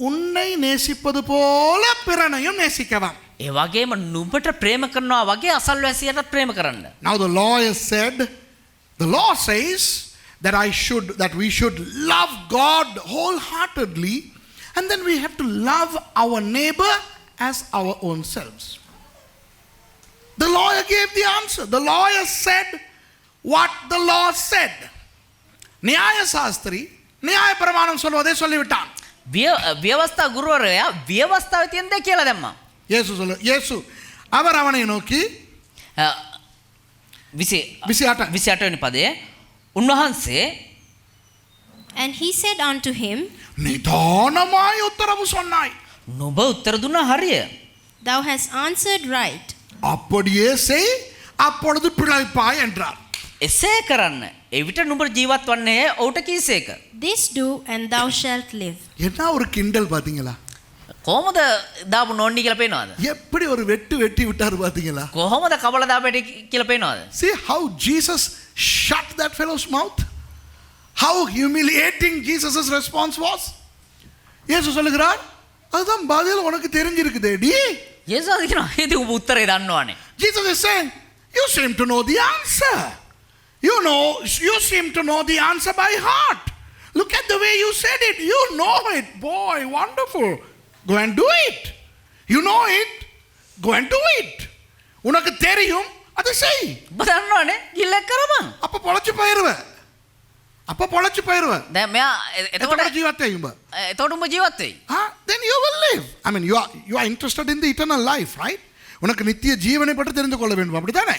Speaker 1: உன்னை நேசிப்பது போல பிறனையும் நேசிக்கலாம்.
Speaker 2: ඒ වගේම නුඹට ප්‍රේම කරනවා වගේ අසල්වැසියට ප්‍රේම කරන්න.
Speaker 1: Now the lawyer said, the law says that we should love God wholeheartedly, and then we have to love our neighbor as our own selves. The lawyer gave the answer. The lawyer said what the law said. நியாய சாஸ்திரி நியாய பிரமாணம் சொல்வதை சொல்லிவிட்டான்.
Speaker 2: ව්‍යවස්ථා ගුරුවරයා ව්‍යවස්ථාවේ තියෙන දේ කියලා දැම්මා.
Speaker 1: இயேசு அவர் அவனை நோக்கி
Speaker 2: 28 වෙනි පදයේ උන්වහන්සේ
Speaker 3: And he said unto him,
Speaker 1: நிதானமாய் உத்தரவு சொன்னாய்.
Speaker 2: නුඹ උත්තර දුන්නා හරිය.
Speaker 3: Thou hast answered right.
Speaker 1: அப்படியே செய், அப்பொழுது பிழைப்பாய் என்றார்.
Speaker 2: එසේ කරන්න. එවිට නුඹ ජීවත් වන්නේ ඔහුට කීසේක.
Speaker 3: This do, and thou shalt live.
Speaker 1: என்ன ஒரு கிண்டல் பாத்தீங்களா?
Speaker 2: කොහොමද දාපු නෝන්ඩි කියලා පේනවද?
Speaker 1: எப்படி ஒரு வெட்டு வெட்டி விட்டார் பாத்தீங்களா?
Speaker 2: කොහොමද කබල දාපෙටි කියලා පේනවද?
Speaker 1: See how Jesus shut that fellow's mouth? How humiliating Jesus' response was? இயேசு சொல்லுகிறார், அதுதான் பதில் உனக்கு தெரிஞ்சிருக்குதேடி.
Speaker 2: යේසුස් කියනවා ඉතින් ඔබ උත්තරේ දන්නවනේ.
Speaker 1: Jesus is saying, you seem to know the answer. You seem to know the answer by heart. Look at the way you said it. You know it. Boy, wonderful. Go and do it. You know it. Go and do it. உனக்கு தெரியும், அதை செய்.
Speaker 2: ඔබ දන්නවනේ ගිල්ල කරපන්.
Speaker 1: அப்ப பொழைச்சு போயிருவ.
Speaker 2: දැන් මෙයා එතකොට
Speaker 1: ජීවත් වෙයි උඹ.
Speaker 2: එතකොට උඹ ජීවත් වෙයි.
Speaker 1: Then you will live. I mean, you are interested in the eternal life, right? உனக்கு நித்திய ஜீவனை பற்றி தெரிந்து கொள்ள வேண்டும், அப்படிதானே?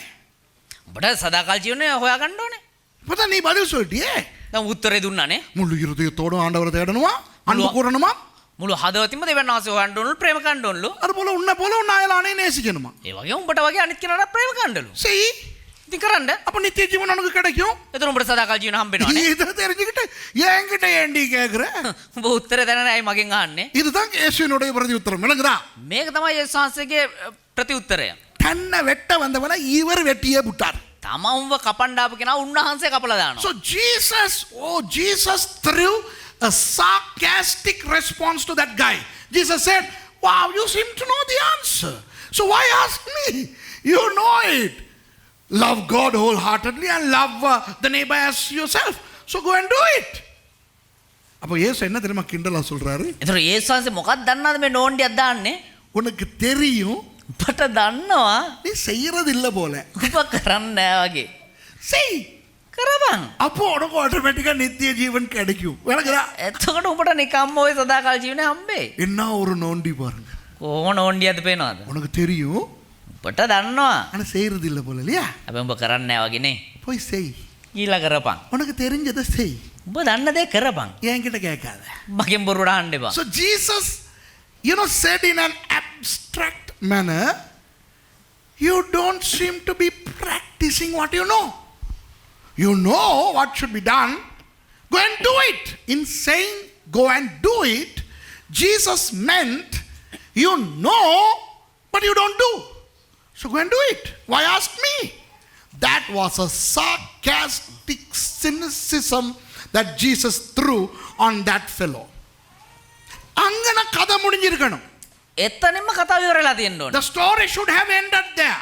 Speaker 2: ඔබට සදාකාල ජීවනය හොයාගන්න ඕනේ.
Speaker 1: இப்பதான் நீ பதில் சொல்லிட்டியே.
Speaker 2: දැන් උත්තරේ දුන්නානේ.
Speaker 1: முழு இருதயத்தோடு ஆண்டவரை தேடணுமா, அன்பு கூறணுமா,
Speaker 2: මුළු හදවතින්ම දෙවියන් වහන්සේ හොයන්න ඕනලු, ප්‍රේම කරන්න ඕනලු.
Speaker 1: அது போல உன்னை போல உன் அயலானை நேசிக்கணுமா.
Speaker 2: ඒ වගේ උඹට වගේ අනිත් කෙනාට ප්‍රේම කරන්නලු.
Speaker 1: செய்.
Speaker 2: ඉතින් කරන්න.
Speaker 1: அப்ப நித்திய ஜீவன் உனக்கு கிடைக்கும்.
Speaker 2: එතන උඹට සදාකාල ජීවන හම්බෙනවනේ.
Speaker 1: இதை தெரிஞ்சுக்கிட்டு என்கிட்ட ஏண்டி கேக்குற?
Speaker 2: උඹ උත්තරේ දැනගෙන අය මගෙන් අහන්නේ.
Speaker 1: இதுதான் இயேசுவினுடைய பிரதி உத்தரம். விளங்குதா?
Speaker 2: මේක තමයි යේසුස් වහන්සේගේ ප්‍රති උත්තරය.
Speaker 1: தன்னை வெட்ட வந்தவனை இவர் வெட்டியே விட்டார்.
Speaker 2: තමන්ව කපන්න ආපු කෙනා උන්වහන්සේ කපලා දානවා.
Speaker 1: So Jesus threw a sarcastic response to that guy. Jesus said, wow, you seem to know the answer. So why ask me? You know it. Love God wholeheartedly and love the neighbor as yourself. So go and do it. அப்போ இயேசு என்ன தெரியுமா கிண்டலா சொல்றாரு?
Speaker 2: ඒතර යේසුස් වහන්සේ මොකක්ද දන්නවද මේ නෝන්ඩියක් දාන්නේ?
Speaker 1: உனக்கு தெரியும்,
Speaker 2: ඔබට දන්නවා
Speaker 1: நீ செய்யறது இல்ல போல.
Speaker 2: ඔබ කරන්නේ නැහැ වගේ.
Speaker 1: செய்.
Speaker 2: කරපන්.
Speaker 1: அப்போ உனக்கு ஆட்டோமேட்டிக்கா நித்திய ஜீவன் கிடைக்கும். விளங்குதா?
Speaker 2: එතකොට උඹට නිකම්ම ওই සදාකාල ජීවනය හම්බෙයි.
Speaker 1: என்ன ஒரு நோண்டி பாருங்க.
Speaker 2: කොහොම නෝන්ඩියක්ද පේනවද?
Speaker 1: உனக்கு தெரியும்,
Speaker 2: ඔබට දන්නවා.
Speaker 1: ஆனா செய்யறது இல்ல போல இல்லையா?
Speaker 2: හැබැයි උඹ කරන්නේ නැහැ වගේ නේ.
Speaker 1: போய் செய்.
Speaker 2: ඊළඟ කරපන්.
Speaker 1: உனக்கு தெரிஞ்சதை செய்.
Speaker 2: උඹ දන්න දේ කරපන්.
Speaker 1: என்கிட்ட கேட்காத.
Speaker 2: මගෙන් බොරුවට අහන්න එපා.
Speaker 1: So Jesus, said in an abstract manner, you don't seem to be practicing what you know. You know what should be done. Go and do it. In saying go and do it, Jesus meant you know, but you don't do. So go and do it. Why ask me? That was a sarcastic cynicism that Jesus threw on that fellow. அங்கன கதை முடிஞ்சிருக்கணும்.
Speaker 2: එතනින්ම කතාව ඉවරලා තියෙන්න ඕනේ.
Speaker 1: The story should have ended there.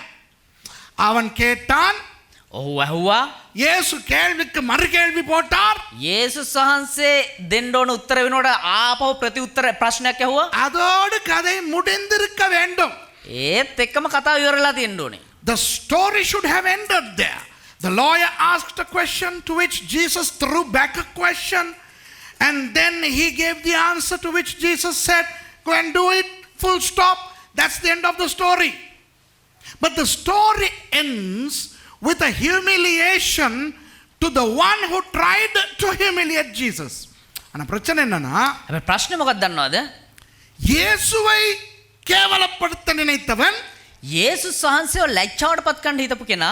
Speaker 1: அவன் கேட்டான்,
Speaker 2: ඔහු ඇහුවා.
Speaker 1: இயேசு கேள்விக்கு மறு கேள்வி போட்டார்.
Speaker 2: යේසුස් වහන්සේ දෙන්න ඕන උත්තර වෙනකොට ආපහු ප්‍රති උත්තර ප්‍රශ්නයක් ඇහුවා.
Speaker 1: அதோடு கதை முடிந்திருக்க வேண்டும்.
Speaker 2: ඒත් එක්කම කතාව ඉවරලා තියෙන්න ඕනේ.
Speaker 1: The story should have ended there. The lawyer asked a question to which Jesus threw back a question, and then he gave the answer to which Jesus said, go and do it, full stop. That's the end of the story. But the story ends with a humiliation to the one who tried to humiliate Jesus. ஆனா பிரச்சனை என்னன்னா,
Speaker 2: හැබැයි ප්‍රශ්නේ මොකක්ද දන්නවද?
Speaker 1: இயேசுவை கேவலப்படுத்த நினைத்தவன்
Speaker 2: යේසුස් වහන්සේව ලැජ්ජාවට පත් කරන්න හිතපු කෙනා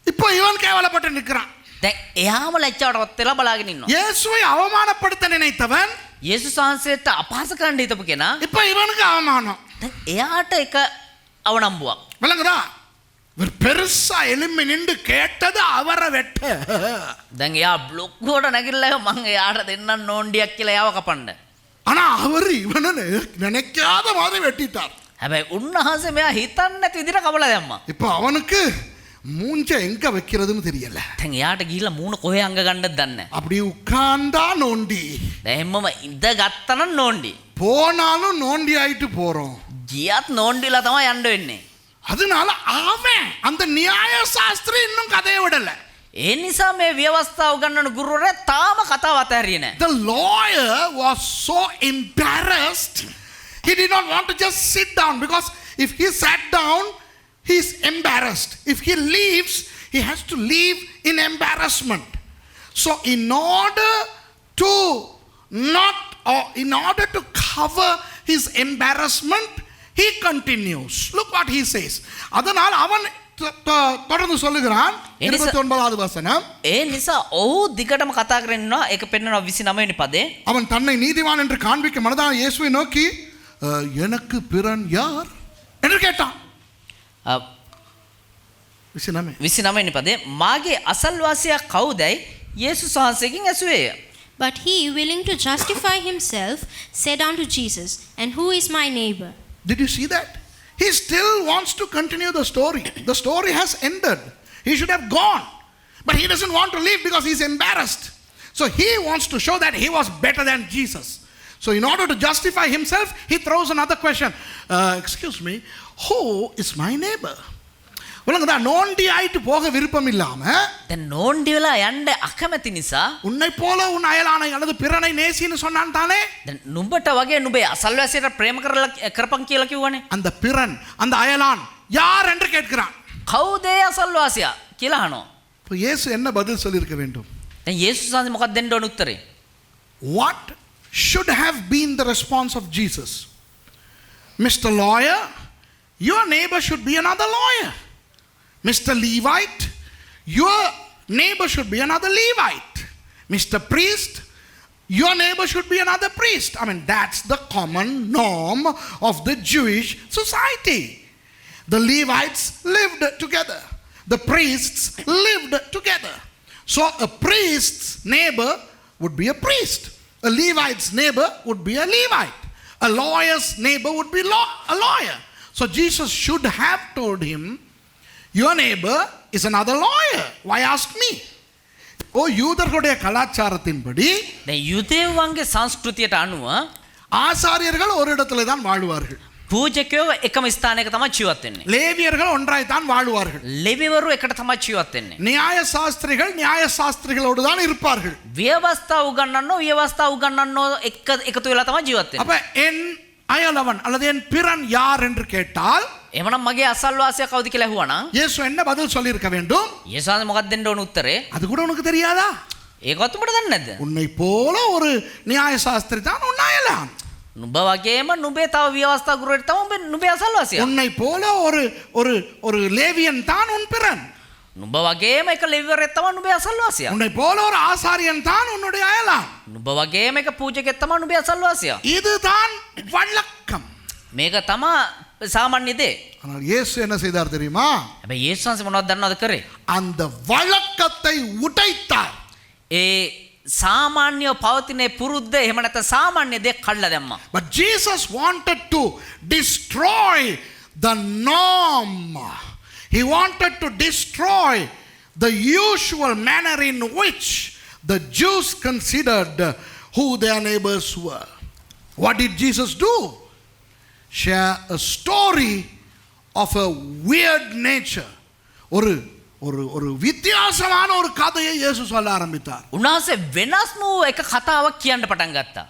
Speaker 1: இப்போ இவன் கேவலப்பட்டு நிற்கிறான்.
Speaker 2: දැන් එයාම ලැජ්ජාවට පත් වෙලා බලාගෙන ඉන්නවා.
Speaker 1: இயேசுவை அவமானப்படுத்த நினைத்தவன்
Speaker 2: යේසුස් වහන්සේට අපහාස කරන්න හිතපු කෙනා
Speaker 1: இப்போ இவனுக்கு அவமானம்.
Speaker 2: දැන් එයාට එක අවනම්බුවක්.
Speaker 1: விளங்குதா? இவர் பெருசா எலும்பி நின்று கேட்டது அவரை வெட்ட.
Speaker 2: දැන් එයා බ්ලොක්වට නැගිටලා මං එයාට දෙන්නම් නෝන්ඩියක් කියලා එයාව කපන්න.
Speaker 1: ஆனா அவர் இவனை நினைக்காத மாதிரி வெட்டிட்டார்.
Speaker 2: හැබැයි උන්වහන්සේ මෙයා හිතන්නේ නැති විදිහට කපලා දැම්මා.
Speaker 1: இப்போ அவனுக்கு மூஞ்ச எங்க வைக்கிறதுன்னு தெரியல.
Speaker 2: දැන් එයාට ගිහිල්ලා මූණ කොහේ අංග ගන්නද දන්නේ නැහැ.
Speaker 1: அப்படி உட்கார்ந்தா நோண்டி,
Speaker 2: දැන් හැමම ඉඳ ගත්තනම් නෝන්ඩි.
Speaker 1: போனாலும் நோண்டி ஆயிட்டு போறோம்.
Speaker 2: ගියත් නෝන්ඩිලා තමයි යන්න වෙන්නේ.
Speaker 1: அதனால அவன் அந்த நியாய சாஸ்திரி இன்னும் கதையை விடல.
Speaker 2: ඒ නිසා මේ ව්‍යවස්ථාව උගන්වන ගුරුවරයා තාම කතාව අතහැරියේ නැහැ.
Speaker 1: The lawyer was so embarrassed. He did not want to just sit down, because if he sat down, he's embarrassed. If he leaves, he has to leave in embarrassment. So in order to cover his embarrassment, he continues. Look what he says. அதனால் அவன் தொடர்ந்து சொல்லுகிறான் 29வது வசனம்.
Speaker 2: ඒ නිසා ඔහු දිගටම කතා කරගෙන ඉන්නවා. ඒක පෙන්වනවා 29 වෙනි පදේ.
Speaker 1: அவன் தன்னை நீதிமான் என்று காண்பிக்க மனதான இயேசுவை நோக்கி, எனக்கு பிறன் யார் என்று கேட்டான்.
Speaker 2: 29 පදේ මාගේ අසල්වාසියා කවුදයි යේසුස් වහන්සේගෙන් ඇසුවේය.
Speaker 3: But he, willing to justify himself, said unto Jesus, And who is my neighbor?
Speaker 1: Did you see that? He still wants to continue the story. The story has ended. He should have gone. But he doesn't want to leave because he's embarrassed. So he wants to show that he was better than Jesus. So in order to justify himself, he throws another question. Excuse me, who is my neighbor? உலகதா நோண்டி ஆயிட்டு போக விருப்பம் இல்லாம
Speaker 2: දැන් නෝන්ඩි වෙලා යන්න අකමැති නිසා
Speaker 1: உன்னை போல உன் அயலானை அல்லது பிறனை நேசின்னு சொன்னான் தானே.
Speaker 2: දැන් නුඹට වගේ නුඹේ අසල්වාසියට ප්‍රේම කරපන් කියලා කිව්වනේ.
Speaker 1: அந்த பிறன் அந்த அயலான் யார் என்று கேட்கிறான்.
Speaker 2: කවුද ඒ අසල්වාසියා කියලා අහනවා.
Speaker 1: இப்போ இயேசு என்ன பதில் சொல்லியிருக்க வேண்டும்?
Speaker 2: දැන් යේසුස් වහන්සේ මොකක්ද දෙන්න ඕන උත්තරේ?
Speaker 1: What should have been the response of Jesus? Mr. Lawyer, your neighbor should be another lawyer. Mr. Levite, your neighbor should be another Levite. Mr. Priest, your neighbor should be another priest. I mean, that's the common norm of the Jewish society. The Levites lived together. The priests lived together. So a priest's neighbor would be a priest. A Levite's neighbor would be a Levite. A lawyer's neighbor would be a lawyer. So Jesus should have told him, your neighbor is another lawyer. Why ask me? யூதர்களுடைய கலாச்சாரத்தின்படி
Speaker 2: දැන් යුදෙව්වන්ගේ සංස්කෘතියට අනුව
Speaker 1: ஆசாரியர்கள் ஒரு இடத்துல தான் வாழ்வார்கள்.
Speaker 2: පූජකයෝ එකම ස්ථානයක තමයි ජීවත් වෙන්නේ.
Speaker 1: லேவியர்கள் ஒன்றாய் தான் வாழ்வார்கள்.
Speaker 2: ලෙවිවරු එකට තමයි ජීවත් වෙන්නේ.
Speaker 1: நியாய சாஸ்திரிகள் நியாய சாஸ்திரிகளோடு தான் இருப்பார்கள்.
Speaker 2: ව්‍යවස්ථා උගන්වන්නෝ එකතු වෙලා තමයි ජීවත් වෙන්නේ.
Speaker 1: அப்ப என் அயலவன் அல்லது என் பிறன் யார் என்று கேட்டால்
Speaker 2: එමනම් මගේ අසල්වාසියා කවුද කියලා ඇහුවනම්
Speaker 1: இயேசு என்ன பதில் சொல்லி இருக்க வேண்டும்?
Speaker 2: යේසුස් මොකක්ද දෙන්න ඕන උත්තරේ?
Speaker 1: அது கூட உனக்கு தெரியாதா?
Speaker 2: ඒකවත් උඹට දන්නේ නැද්ද?
Speaker 1: உன்னை போல ஒரு நியாய சாஸ்திரி தான் உன் அயலான்.
Speaker 2: නුඹ වගේම නුඹේ තව ව්‍යවස්ථා ගුරුවරයෙක් තමයි නුඹේ අසල්වාසියා.
Speaker 1: உன்னை போல ஒரு லேவியன் தான் உன் பிறன்.
Speaker 2: නුඹ වගේම එක ලෙවිවරයෙක් තමයි නුඹේ අසල්වාසියා.
Speaker 1: உன்னை போல ஒரு ஆசாரியன் தான் உன்னுடைய அயலான்.
Speaker 2: නුඹ වගේම එක පූජකයෙක් තමයි නුඹේ අසල්වාසියා.
Speaker 1: இதுதான் வழக்கம்.
Speaker 2: මේක තමයි සාමාන්‍ය දේ.
Speaker 1: ஆனால் இயேசு என்ன செய்தார் தெரியுமா?
Speaker 2: හැබැයි යේසුස් වහන්සේ මොනවද දන්නවද කරේ?
Speaker 1: அந்த வழக்கத்தை உடைத்தார்.
Speaker 2: ඒ සාමාන්‍ය පවතින පුරුද්ද එහෙම නැත්නම් සාමාන්‍ය දේ කඩලා දැම්මා.
Speaker 1: But Jesus wanted to destroy the norm. He wanted to destroy the usual manner in which the Jews considered who their neighbors were. What did Jesus do? Share a story of a weird nature. ஒரு வித்தியாசமான ஒரு கதையை இயேசு சொல்ல ஆரம்பித்தார்.
Speaker 2: උන්වහන්සේ වෙනස් වූ එක කතාවක් කියන්න පටන් ගත්තා.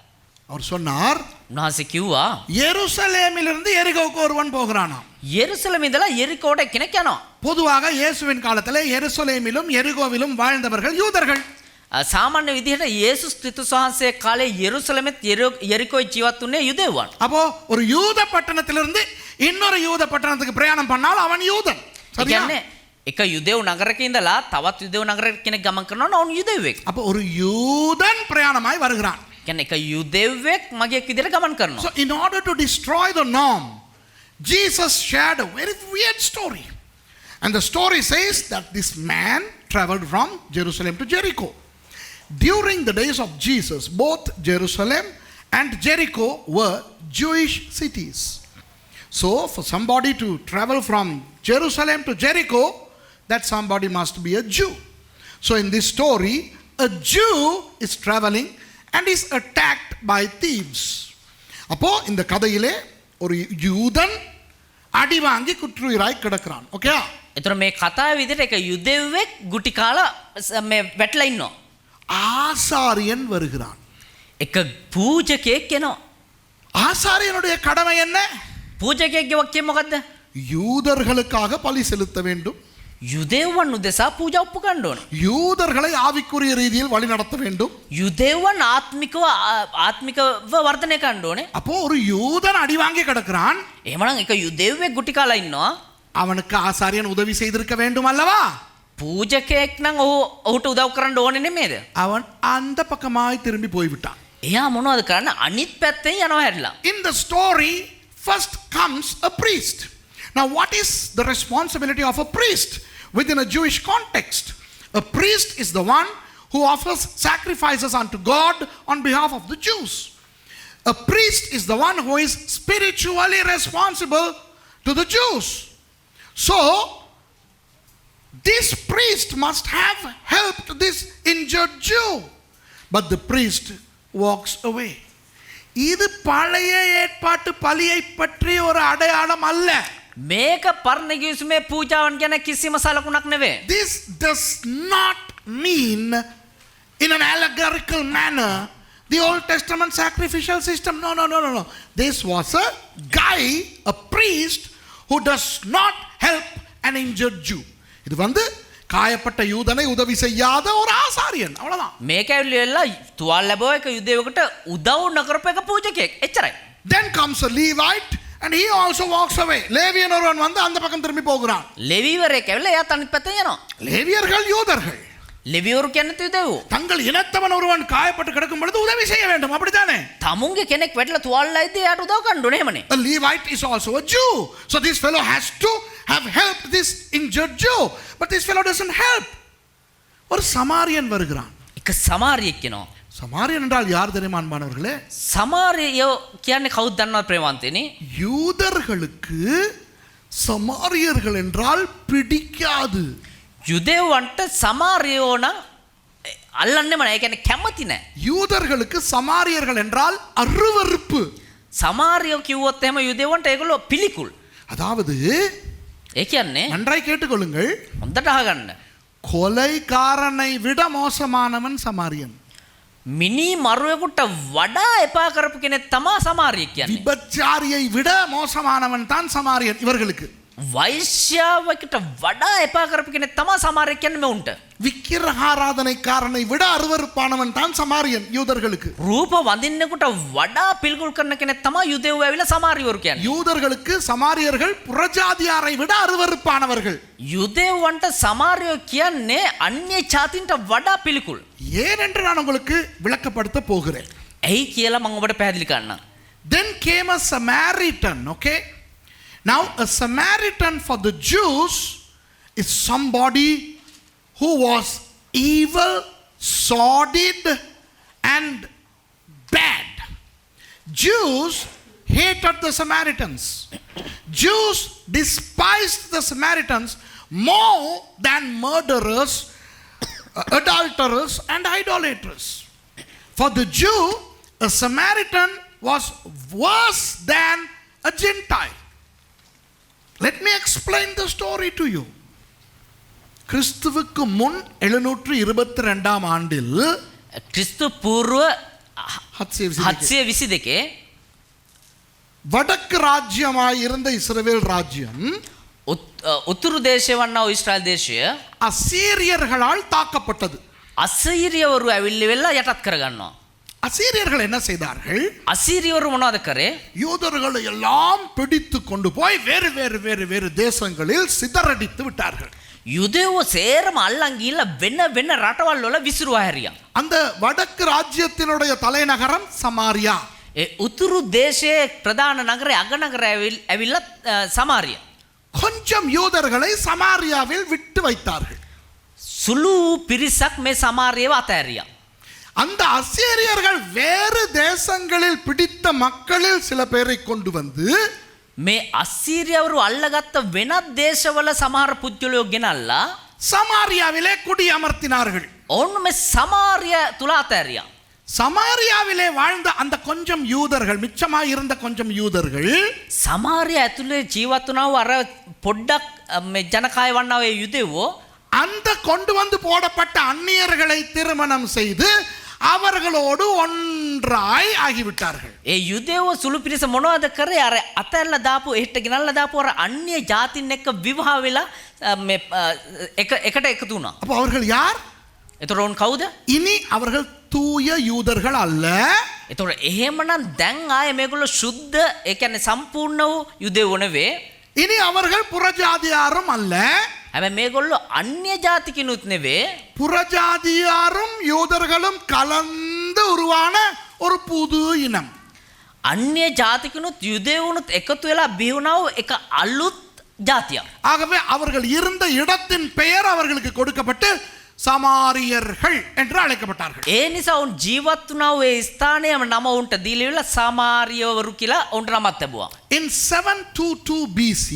Speaker 1: அவர் சொன்னார்,
Speaker 2: උන්වහන්සේ කිව්වා
Speaker 1: எருசலேமிலிருந்து எரிகோவுக்கு ஒருவன் போகிறானாம்.
Speaker 2: යෙරුසලම ඉඳලා යෙරිකෝට කෙනෙක් යනවා.
Speaker 1: பொதுவாக இயேசுவின் காலத்தில் எருசலேமிலும் எரிகோவிலும் வாழ்ந்தவர்கள் யூதர்கள்.
Speaker 2: සාමාන්‍ය විදිහට යේසුස් ක්‍රිස්තුස් වහන්සේ කාලේ යෙරුසලමෙත් යෙරිකෝයි ජීවත් වුණේ යුදෙව්වන්.
Speaker 1: அப்போ ஒரு யூத பட்டணத்திலிருந்து இன்னொரு யூத பட்டணத்துக்கு பிரயாணம் பண்ணால் அவன் யூதன். சரியா?
Speaker 2: කියන්නේ එක යුදෙව් නගරයක ඉඳලා තවත් යුදෙව් නගරයක කෙනෙක් ගමන් කරනවා නම් ඔවුන් යුදෙව්වෙක්.
Speaker 1: அப்போ ஒரு யூதன் பிரயாணமாய் வருகிறான்.
Speaker 2: කියන්නේ එක යුදෙව්වෙක් මගියෙක් විදිහට ගමන් කරනවා.
Speaker 1: So in order to destroy the norm, Jesus shared a very weird story. And the story says that this man traveled from Jerusalem to Jericho. During the days of Jesus, both Jerusalem and Jericho were Jewish cities. So for somebody to travel from Jerusalem to Jericho, that somebody must be a Jew. So in this story, a Jew is traveling and is attacked by thieves. அப்போ இந்த கதையிலே ஒரு யூதன் அடி வாங்கி குற்றுயிராய் கிடக்கிறான். Okay?
Speaker 2: එතකොට මේ කතාවේ විදිහට එක යුදෙව්වෙක් ගුටි කාලා මේ වැටලා ඉන්නවා.
Speaker 1: ஆசாரியன் வருகிறான்.
Speaker 2: එක පූජකයෙක් එනවා.
Speaker 1: ஆசாரியனுடைய கடமை என்ன?
Speaker 2: පූජකයෙක්ගේ වක්කේ මොකද්ද?
Speaker 1: யூதர்களுக்காக பலி செலுத்த வேண்டும்.
Speaker 2: යුදෙව්වන් උදෙසා පූජා උප්පු ගන්න ඕන.
Speaker 1: யூதர்களை ஆவிக்குரிய ரீதியில் வழி நடத்த வேண்டும்.
Speaker 2: යුදෙව්වන් ආත්මිකව වර්ධනය කරන්න ඕනේ.
Speaker 1: அப்போ ஒரு யூதன் அடி வாங்கி கிடக்கிறான்.
Speaker 2: එහෙමනම් එක යුදෙව්වෙක් ගුටි කාලා ඉන්නවා.
Speaker 1: அவனுக்கு ஆசாரியன் உதவி செய்திருக்க வேண்டும் அல்லவா?
Speaker 2: පූජකයෙක් නම් ඔහුට උදව් කරන්න ඕනේ නෙමෙයිද?
Speaker 1: அவன் அந்த பக்கமாய் திரும்பி போய்விட்டான்.
Speaker 2: එයා මොනවද කරන්නේ? අනිත් පැත්තෙන් යනවා හැරිලා.
Speaker 1: In the story, first comes a priest. Now, what is the responsibility of a priest within a Jewish context? A priest is the one who offers sacrifices unto God on behalf of the Jews. A priest is the one who is spiritually responsible to the Jews. So, this priest must have helped this injured Jew. But the priest walks away. இது பழைய ஏற்பாட்டு பலியை பற்றி ஒரு அடையாளம் அல்ல.
Speaker 2: මේක පරණ ගිවිසුමේ පූජාවන් ගැන කිසිම සලකුණක් නෙවෙයි.
Speaker 1: This does not mean in an allegorical manner the Old Testament sacrificial system. No. This was a guy, a priest who does not help an injured Jew. இது வந்து காயப்பட்ட யூதனை உதவி செய்யாத ஒரு ஆசாரியன், அவ்வளவுதான்.
Speaker 2: මේක ඇවිල්ලා තුවාල ලැබුව එක යුදෙවකට උදව් නොකරපු එක පූජකයෙක්. එච්චරයි.
Speaker 1: Then comes a Levite and he also walks away. லேவியன் ஒருவன் வந்து அந்த பக்கம் திரும்பி போகிறான்.
Speaker 2: ලෙවීවරයෙක් ඇවිල්ලා එයා අනිත් පැත්තෙන් යනවා.
Speaker 1: லேவியர்கள் யூதர்கள்.
Speaker 2: ලෙවීවරු කියන්නේ යුදෙවෝ.
Speaker 1: தங்கள் இனத்தவன் ஒருவன் காயப்பட்டு கிடக்கும் பொழுது உதவி செய்ய வேண்டும், அப்படித்தானே?
Speaker 2: තමුන්ගේ කෙනෙක් වැටලා තුවාලලා ඉද්දී එයාට උදව් කරන්න ඕනේ එහෙමනේ.
Speaker 1: A Levite is also a Jew. So this fellow has to have helped this injured Jew. But this fellow doesn't help. ஒரு சமாரியன் வருகிறான்.
Speaker 2: එක සමාරියෙක් කෙනවා.
Speaker 1: சமாரியன் என்றால் யார் தெரியுமா அன்பானவர்களே?
Speaker 2: සමාරියෝ කියන්නේ කවුද දන්නවද ප්‍රේමවන්තයනි?
Speaker 1: யூதர்களுக்கு சமாரியர்கள் என்றால் பிடிக்காது.
Speaker 2: යුදෙව්වන්ට සමාරියෝ නම් අල්ලන්නෙම නැහැ. ඒ කියන්නේ කැමති නැහැ.
Speaker 1: யூதர்களுக்கு சமாரியர்கள் என்றால் அருவருப்பு.
Speaker 2: සමාරියෝ කිව්වොත් එහෙම යුදෙව්වන්ට ඒගොල්ලෝ පිළිකුල්.
Speaker 1: அதாவது
Speaker 2: ඒ කියන්නේ
Speaker 1: நன்றாய் கேட்டுக்கொள்ளுங்கள்,
Speaker 2: හොඳට අහගන්න.
Speaker 1: கொலைகாரனை விட மோசமானவன் சமாரியன்.
Speaker 2: මිනි මරුවෙකුට වඩා එපා කරපු කෙනෙක් තමයි සමාරියෙක් කියන්නේ.
Speaker 1: விபச்சாரியை விட மோசமானவன் தான் சமாரியன் இவர்களுக்கு.
Speaker 2: වෛශ්‍යාවකට වඩා එපා කරපු කෙනෙක් තමයි සමාරියෙක් කියන්නේ මෙවුන්ට.
Speaker 1: விக்கிரகாராதனைக்காரனை விட அருவருப்பானவன் தான் சமாரியன் யூதர்களுக்கு.
Speaker 2: රූප වඳින්නෙකුට වඩා පිළිකුල් කරන කෙනෙක් තමයි යුදෙව්ව ඇවිල්ලා සමාරියවරු කියන්නේ.
Speaker 1: யூதர்களுக்கு சமாரியர்கள் புறஜாதியாரை விட அருவருப்பானவர்கள்.
Speaker 2: යුදෙව්වන්ට සමාරියෝ කියන්නේ අන්‍ය ජාතින්ට වඩා පිළිකුල්.
Speaker 1: ஏன் என்று நான் உங்களுக்கு விளக்கப்படுத்த போகிறேன்.
Speaker 2: ඇයි කියලා මම ඔබට පැහැදිලි කරන්නම්.
Speaker 1: Then came a Samaritan, okay? Now a Samaritan for the Jews is somebody who was evil, sordid and bad. Jews hated the Samaritans. Jews despised the Samaritans more than murderers, adulterers and idolaters. For the Jew, a Samaritan was worse than a Gentile. Let me explain the story to you. கிறிஸ்துவுக்கு முன் 722 ஆண்டில்
Speaker 2: ක්‍රිස්තු පූර්ව 722
Speaker 1: வடக்கு ராஜ்யமாய் இருந்த இஸ்ரவேல் ராஜ்யம்
Speaker 2: උතුරු දේශය වන්නා වූ ඊශ්‍රායල් දේශය
Speaker 1: அசீரியர்களால் தாக்கப்பட்டது.
Speaker 2: අසීරියවරු ඇවිල්ලි වෙලා යටත් කරගන්නවා.
Speaker 1: அசீரியர்கள் என்ன செய்தார்கள்?
Speaker 2: අසීරියවරු මොනවද කරේ?
Speaker 1: யூதர்களை எல்லாம் பிடித்து கொண்டு போய் வேறு வேறு வேறு வேறு தேசங்களில் சிதறடித்து விட்டார்கள்.
Speaker 2: යුදෙව්ව සේරම අල්ලන් ගිහිල්ලා වෙන වෙන රටවල් වල විසිරුවා හැරියා.
Speaker 1: அந்த வடக்கு ராஜ்யத்தினுடைய தலைநகரம் சமாரியா.
Speaker 2: ඒ උතුරු දේශයේ ප්‍රධාන නගරය අගනගර ඇවිල්ලා සමාරිය.
Speaker 1: கொஞ்சம் யூதர்களை சமாரியாவில் விட்டு வைத்தார்கள்.
Speaker 2: සුළු පිරිසක් මේ සමාරියව අතෑරියා.
Speaker 1: அந்த அசீரியர்கள் வேறு தேசங்களில் பிடித்த மக்களில் சில பேரை கொண்டு வந்து
Speaker 2: මේ අසීරියවරු අල්ලගත්ත වෙනත් දේශවල සමහර පුද්ගලයෝ ගෙනල්ලා
Speaker 1: சமாரியாவிலே குடியமர்த்தினார்கள்.
Speaker 2: ඔවුන් මේ සමාරිය තුල අතෑරියා.
Speaker 1: சமாரியாவிலே வாழ்ந்த அந்த கொஞ்சம் யூதர்கள், மிச்சமாய் இருந்த கொஞ்சம் யூதர்கள்
Speaker 2: සමාරිය ඇතුලේ ජීවත් වුණා වූ අර පොඩ්ඩක් මේ ජනකාය වන්නා වූ යුදෙවෝ
Speaker 1: அந்த கொண்டு வந்து போடப்பட்ட அந்நியர்களை திருமணம் செய்து அவர்களோடு ஒன்றாய் ஆகிவிட்டார்கள்.
Speaker 2: ඒ යුදෙවෝ සුළු පිරිස මොනවද කරේ? අර අතැල්ලා දාපු එහෙට ගෙනල්ලා දාපු අර අන්‍ය ජාතින් එක්ක විවාහ වෙලා මේ එකට එකතු වුණා.
Speaker 1: அப்போ அவர்கள் யார்?
Speaker 2: එතකොට උන් කවුද?
Speaker 1: இனி அவர்கள் தூய யூதர்கள் அல்ல.
Speaker 2: එතකොට එහෙමනම් දැන් ආයේ මේගොල්ලෝ සුද්ධ, ඒ කියන්නේ සම්පූර්ණ වූ යුදෙවෝ නෙවේ.
Speaker 1: இனி அவர்கள் புறஜாதியாரும் அல்ல.
Speaker 2: හැබැයි මේගොල්ලෝ අන්‍ය ජාතිකිනුත් නෙවේ.
Speaker 1: புறஜாதியாரும் யூதர்களும் கலந்து உருவான ஒரு புது இனம்.
Speaker 2: අන්‍ය ජාතිකනුත් යුදෙවුනුත් එකතු වෙලා බිහුණව එක අලුත් ජාතියක්.
Speaker 1: ஆகவே அவர்கள் இருந்த இடத்தின் பெயர் அவர்களுக்கு கொடுக்கப்பட்டு சமாரியர்கள் என்று அழைக்கப்பட்டார்கள்.
Speaker 2: ඒ නිසා උන් ජීවත් වුණා ඒ ස්ථානයේම නම උන්ට දීලා සමාරියවරු කියලා උන්ට නමක් ලැබුවා.
Speaker 1: In 722 BC,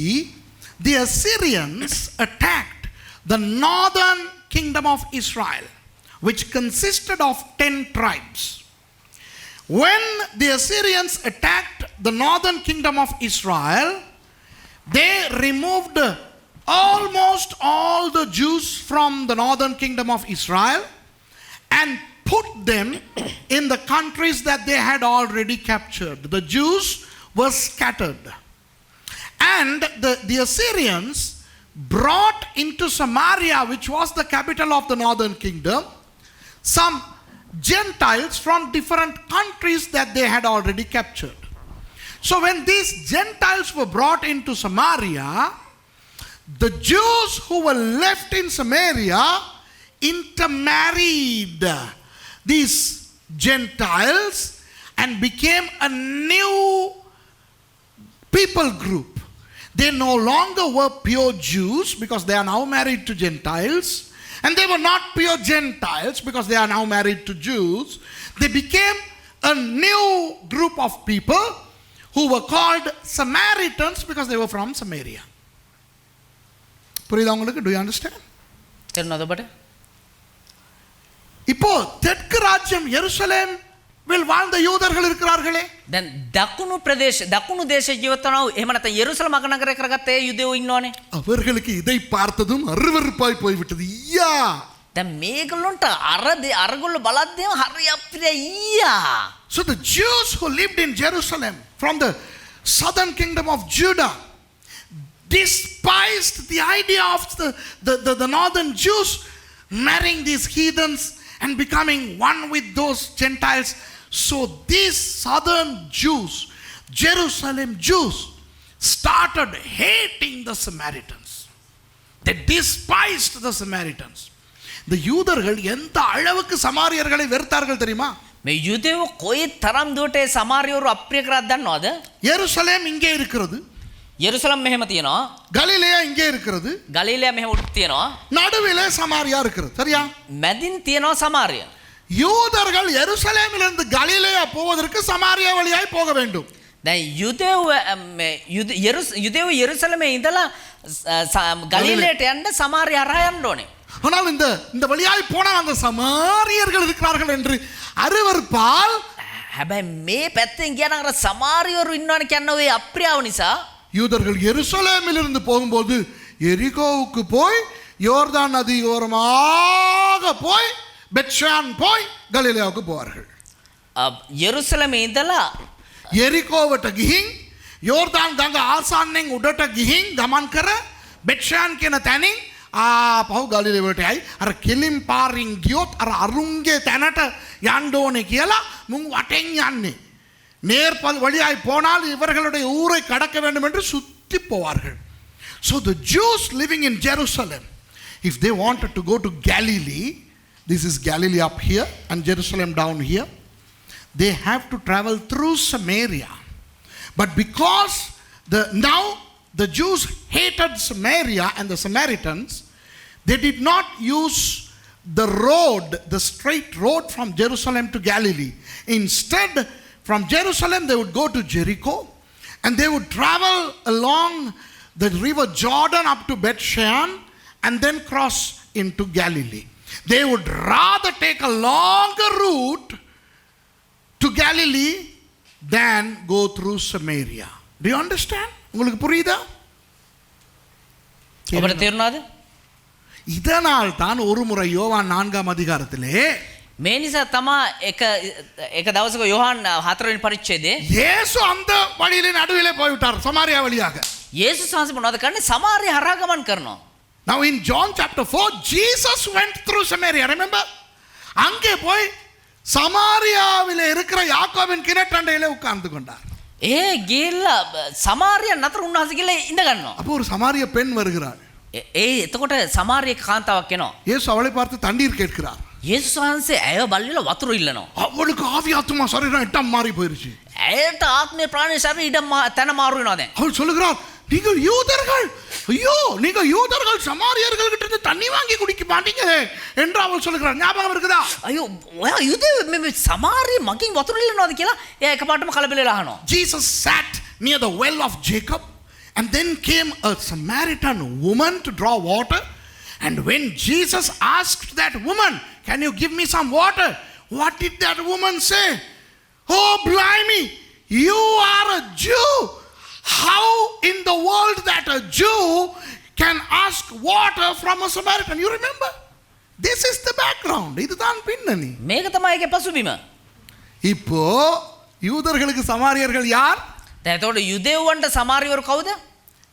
Speaker 1: the Assyrians attacked the northern kingdom of Israel, which consisted of 10 tribes. When the Assyrians attacked the northern kingdom of Israel, they removed almost all the Jews from the northern kingdom of Israel and put them in the countries that they had already captured. The Jews were scattered. And the Assyrians brought into Samaria, which was the capital of the northern kingdom, some Gentiles from different countries that they had already captured. So when these Gentiles were brought into Samaria, the Jews who were left in Samaria intermarried these Gentiles and became a new people group. They no longer were pure Jews because they are now married to Gentiles, and they were not pure Gentiles because they are now married to Jews. They became a new group of people who were called Samaritans because they were from Samaria. புரியுதா உங்களுக்கு? Do you understand?
Speaker 2: තේරුණාද ඔබට?
Speaker 1: இப்போ தெற்கு ராஜ்யம் எருசலேம் will வாழ்ந்த யூதர்கள் இருக்கிறார்களே.
Speaker 2: දැන් දකුණු දේශ ජීවත්වනව එහෙම නැත්නම් යෙරුසලම අගනගරය කරගත්තේ යුදෙවෝ ඉන්නවනේ.
Speaker 1: அவர்களுக்கு இதை பார்த்ததும் அருவருப்பாய் போய்விட்டது. ஐயா,
Speaker 2: දැන් මේගොල්ලන්ට අරගොල්ලෝ බලද්දිම හරි අප්‍රිය ඊයා.
Speaker 1: So the Jews who lived in Jerusalem from the southern kingdom of Judah despised the idea of the northern Jews marrying these heathens and becoming one with those Gentiles. So these southern Jews, Jerusalem Jews, started hating the Samaritans. They despised the Samaritans. The யூதர்கள் எந்த அளவுக்கு சமாரியர்களை வெறுத்தார்கள் தெரியுமா?
Speaker 2: මේ යුදෙවෝ කොයි තරම් දුරට සමාරියවරු අප්‍රිය කරාද දන්නවද?
Speaker 1: எருசலேம் இங்கே இருக்கிறது,
Speaker 2: යෙරුසලම් මෙහෙම තියෙනවා,
Speaker 1: கலிலேயா இங்கே இருக்கிறது,
Speaker 2: ගලීලයා මෙහෙම උඩ තියෙනවා,
Speaker 1: நடுவிலே சமாரியா இருக்கிறது. சரியா?
Speaker 2: මැදින් තියෙනවා සමාරිය.
Speaker 1: யூதர்கள் எருசலேமிலிருந்து கலிலேயா போவதற்கு சமாரியா வழியாய் போக வேண்டும்.
Speaker 2: දැන් යුදෙවෝ යෙරුසලමේ ඉඳලා ගලීලයට යන්න සමාරිය හරහා යන්න ඕනේ.
Speaker 1: ஆனால் இந்த வழியாய் போனால் அந்த சமாரியர்கள் இருக்கிறார்கள் என்று அருவருப்பால்
Speaker 2: හැබැයි මේ පැත්තෙන් ගියා නම් අර සමාරියවරු ඉන්නවනේ කියන ඔය අප්‍රියාව නිසා
Speaker 1: யூதர்கள் எருசலேமிலிருந்து போகும்போது எரிகோவுக்கு போய் யோர்தான் நதி ஓரமாக போய் பெத்ஷான் போய் கலிலேயாவுக்கு போவார்கள்.
Speaker 2: යෙරුසලමේ ඉඳලා
Speaker 1: එරිකෝවට ගිහින් යෝර්දාන් ගඟ ආසන්නයෙන් උඩට ගිහින් ගමන් කර බෙත්ෂාන් කියන තැනින් ආපහු ගලිලෙවට යයි. අර කෙලින් පාරින් ගියොත් අර අරුන්ගේ තැනට යන්න ඕනේ කියලා මුන් වටෙන් යන්නේ. நேர் வழியாய் போனால் இவர்களுடைய ஊரை கடக்க வேண்டும் என்று சுற்றி போவார்கள். So the Jews living in Jerusalem, if they wanted to go to Galilee, this is Galilee up here and Jerusalem down here, they have to travel through Samaria. But because now the Jews hated Samaria and the Samaritans, they did not use the road, the straight road from Jerusalem to Galilee. Instead, from Jerusalem they would go to Jericho and they would travel along the river Jordan up to Bethshan and then cross into Galilee. They would rather take a longer route to Galilee than go through Samaria. Do you understand? உங்களுக்கு புரியுதா?
Speaker 2: ඔබට තේරුණාද?
Speaker 1: இதனால் தான் ஒரு முறை யோவான் 4ஆம் அதிகாரத்திலே
Speaker 2: මේ නිසා තමා එක දවසක යොහන් 4 වෙනි පරිච්ඡේදයේ
Speaker 1: இயேசு அந்த வழியிலே நடுவிலே போய்விட்டார் சமாரியா வழியாக.
Speaker 2: යේසුස් වහන්සේ මොනවද කරන්නේ? සමාරිය හරහා ගමන් කරනවා.
Speaker 1: Now in John chapter 4 Jesus went through Samaria. Remember? அங்கே போய் சமாரியாவிலே இருக்கிற யாக்கோபின் கிணற்றண்டையிலே உட்கார்ந்து கொண்டார்.
Speaker 2: ගිහිල්ලා සමාරිය නතර උන්වහන්සේ ගිහලා ඉඳ ගන්නවා.
Speaker 1: அப்போ ஒரு சமாரிய பெண் வருகிறாள்.
Speaker 2: එතකොට සමාරිය කාන්තාවක් එනවා.
Speaker 1: இயேசு அவளை பார்த்து தண்ணீர் கேட்கிறார்.
Speaker 2: යේසුස් වහන්සේ ඇය බලලා වතුර ඉල්ලනවා.
Speaker 1: அவளுக்கு ஆவி ஆத்மா சரீரம் எட்டம் மாறி போயிருச்சு.
Speaker 2: ඇයට ආත්මය ප්‍රාණය ශරීරය ඉඩම් තැන මාරු වෙනවා දැන්.
Speaker 1: அவள் சொல்லுகிறார், நீங்கள் யூதர்கள், ஐயோ நீங்க யூதர்கள் சமாரியர்கள் கிட்ட இருந்து தண்ணி வாங்கி குடிக்க மாட்டீங்க என்று அவள் சொல்லுகிறார். ஞாபகம் இருக்குதா?
Speaker 2: අයෝ ඔයා යුදෙව් මේ සමාරිය මගින් වතුර ඉල්ලනවාද කියලා එයා එකපාරටම කලබලලා අහනවා.
Speaker 1: Jesus sat near the well of Jacob, and then came a Samaritan woman to draw water. And when Jesus asked that woman, can you give me some water? What did that woman say? Oh, blimey, you are a Jew. How in the world that a Jew can ask water from a Samaritan? You remember? This is the background. இதுதான் பின்னணி.
Speaker 2: මේක තමයි ඒකේ පසුබිම.
Speaker 1: இப்போ யூதர்களுக்கு சமாரியர்கள் யார்?
Speaker 2: දැන් එතකොට යුදෙව්වන්ට සමාරියවරු කවුද?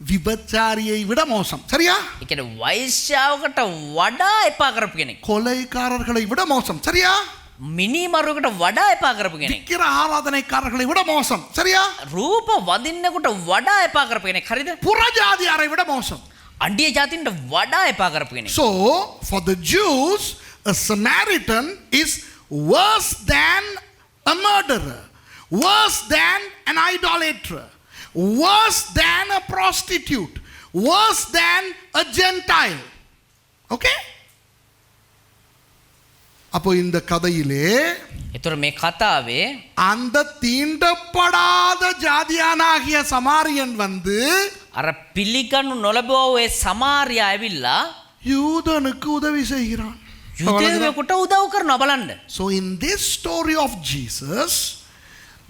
Speaker 1: விபச்சாரியை விட மோசம். சரியா?
Speaker 2: ඒ කියන්නේ වෛශ්‍යාවකට වඩා එපා කරපු කෙනෙක්.
Speaker 1: கொலைக்காரர்களை விட மோசம். சரியா?
Speaker 2: මිනිමරුවකට වඩා එපා කරපු කෙනෙක්.
Speaker 1: விக்கிர ஆராதனைக்காரர்களை விட மோசம். சரியா?
Speaker 2: රූප වදින්නකට වඩා එපා කරපු කෙනෙක්. හරිද?
Speaker 1: புறஜாதியாரை விட மோசம்.
Speaker 2: අන්‍ය ජාතින්ට වඩා එපා කරපු කෙනෙක්.
Speaker 1: So for the Jews, a Samaritan is worse than a murderer, worse than an idolater, worse than a prostitute, worse than a Gentile. Okay? அப்போ இந்த கதையிலே
Speaker 2: ඒතර මේ කතාවේ
Speaker 1: அந்த தீண்டப்படாத ஜாதியானாகிய சமாரியன் வந்து
Speaker 2: අර පිළිගනු නොලබව ඒ සමාරියා ඇවිල්ලා
Speaker 1: யூதனுக்கு உதவி செய்கிறான்.
Speaker 2: යුදෙව්වෙකුට උදව් කරනවා බලන්න.
Speaker 1: So in this story of Jesus,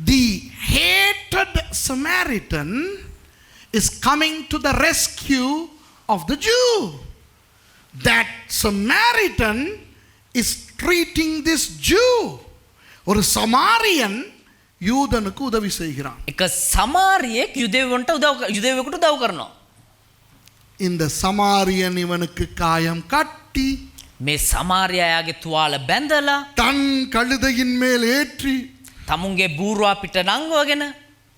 Speaker 1: the hated Samaritan is coming to the rescue of the Jew. That Samaritan is treating this Jew. ஒரு சமாரியன் யூதனுக்கு உதவி செய்கிறான்.
Speaker 2: එක සමාරියෙක් යුදෙව්වෙකුට උදව් කරනවා.
Speaker 1: இந்த சமாரியன் இவனுக்கு காயம் கட்டி
Speaker 2: මේ සමාරියාගේ තුවාල බැඳලා
Speaker 1: தன் கழுதையின் மேல் ஏற்றி
Speaker 2: තමුන්ගේ බූරුවා පිට නංවගෙන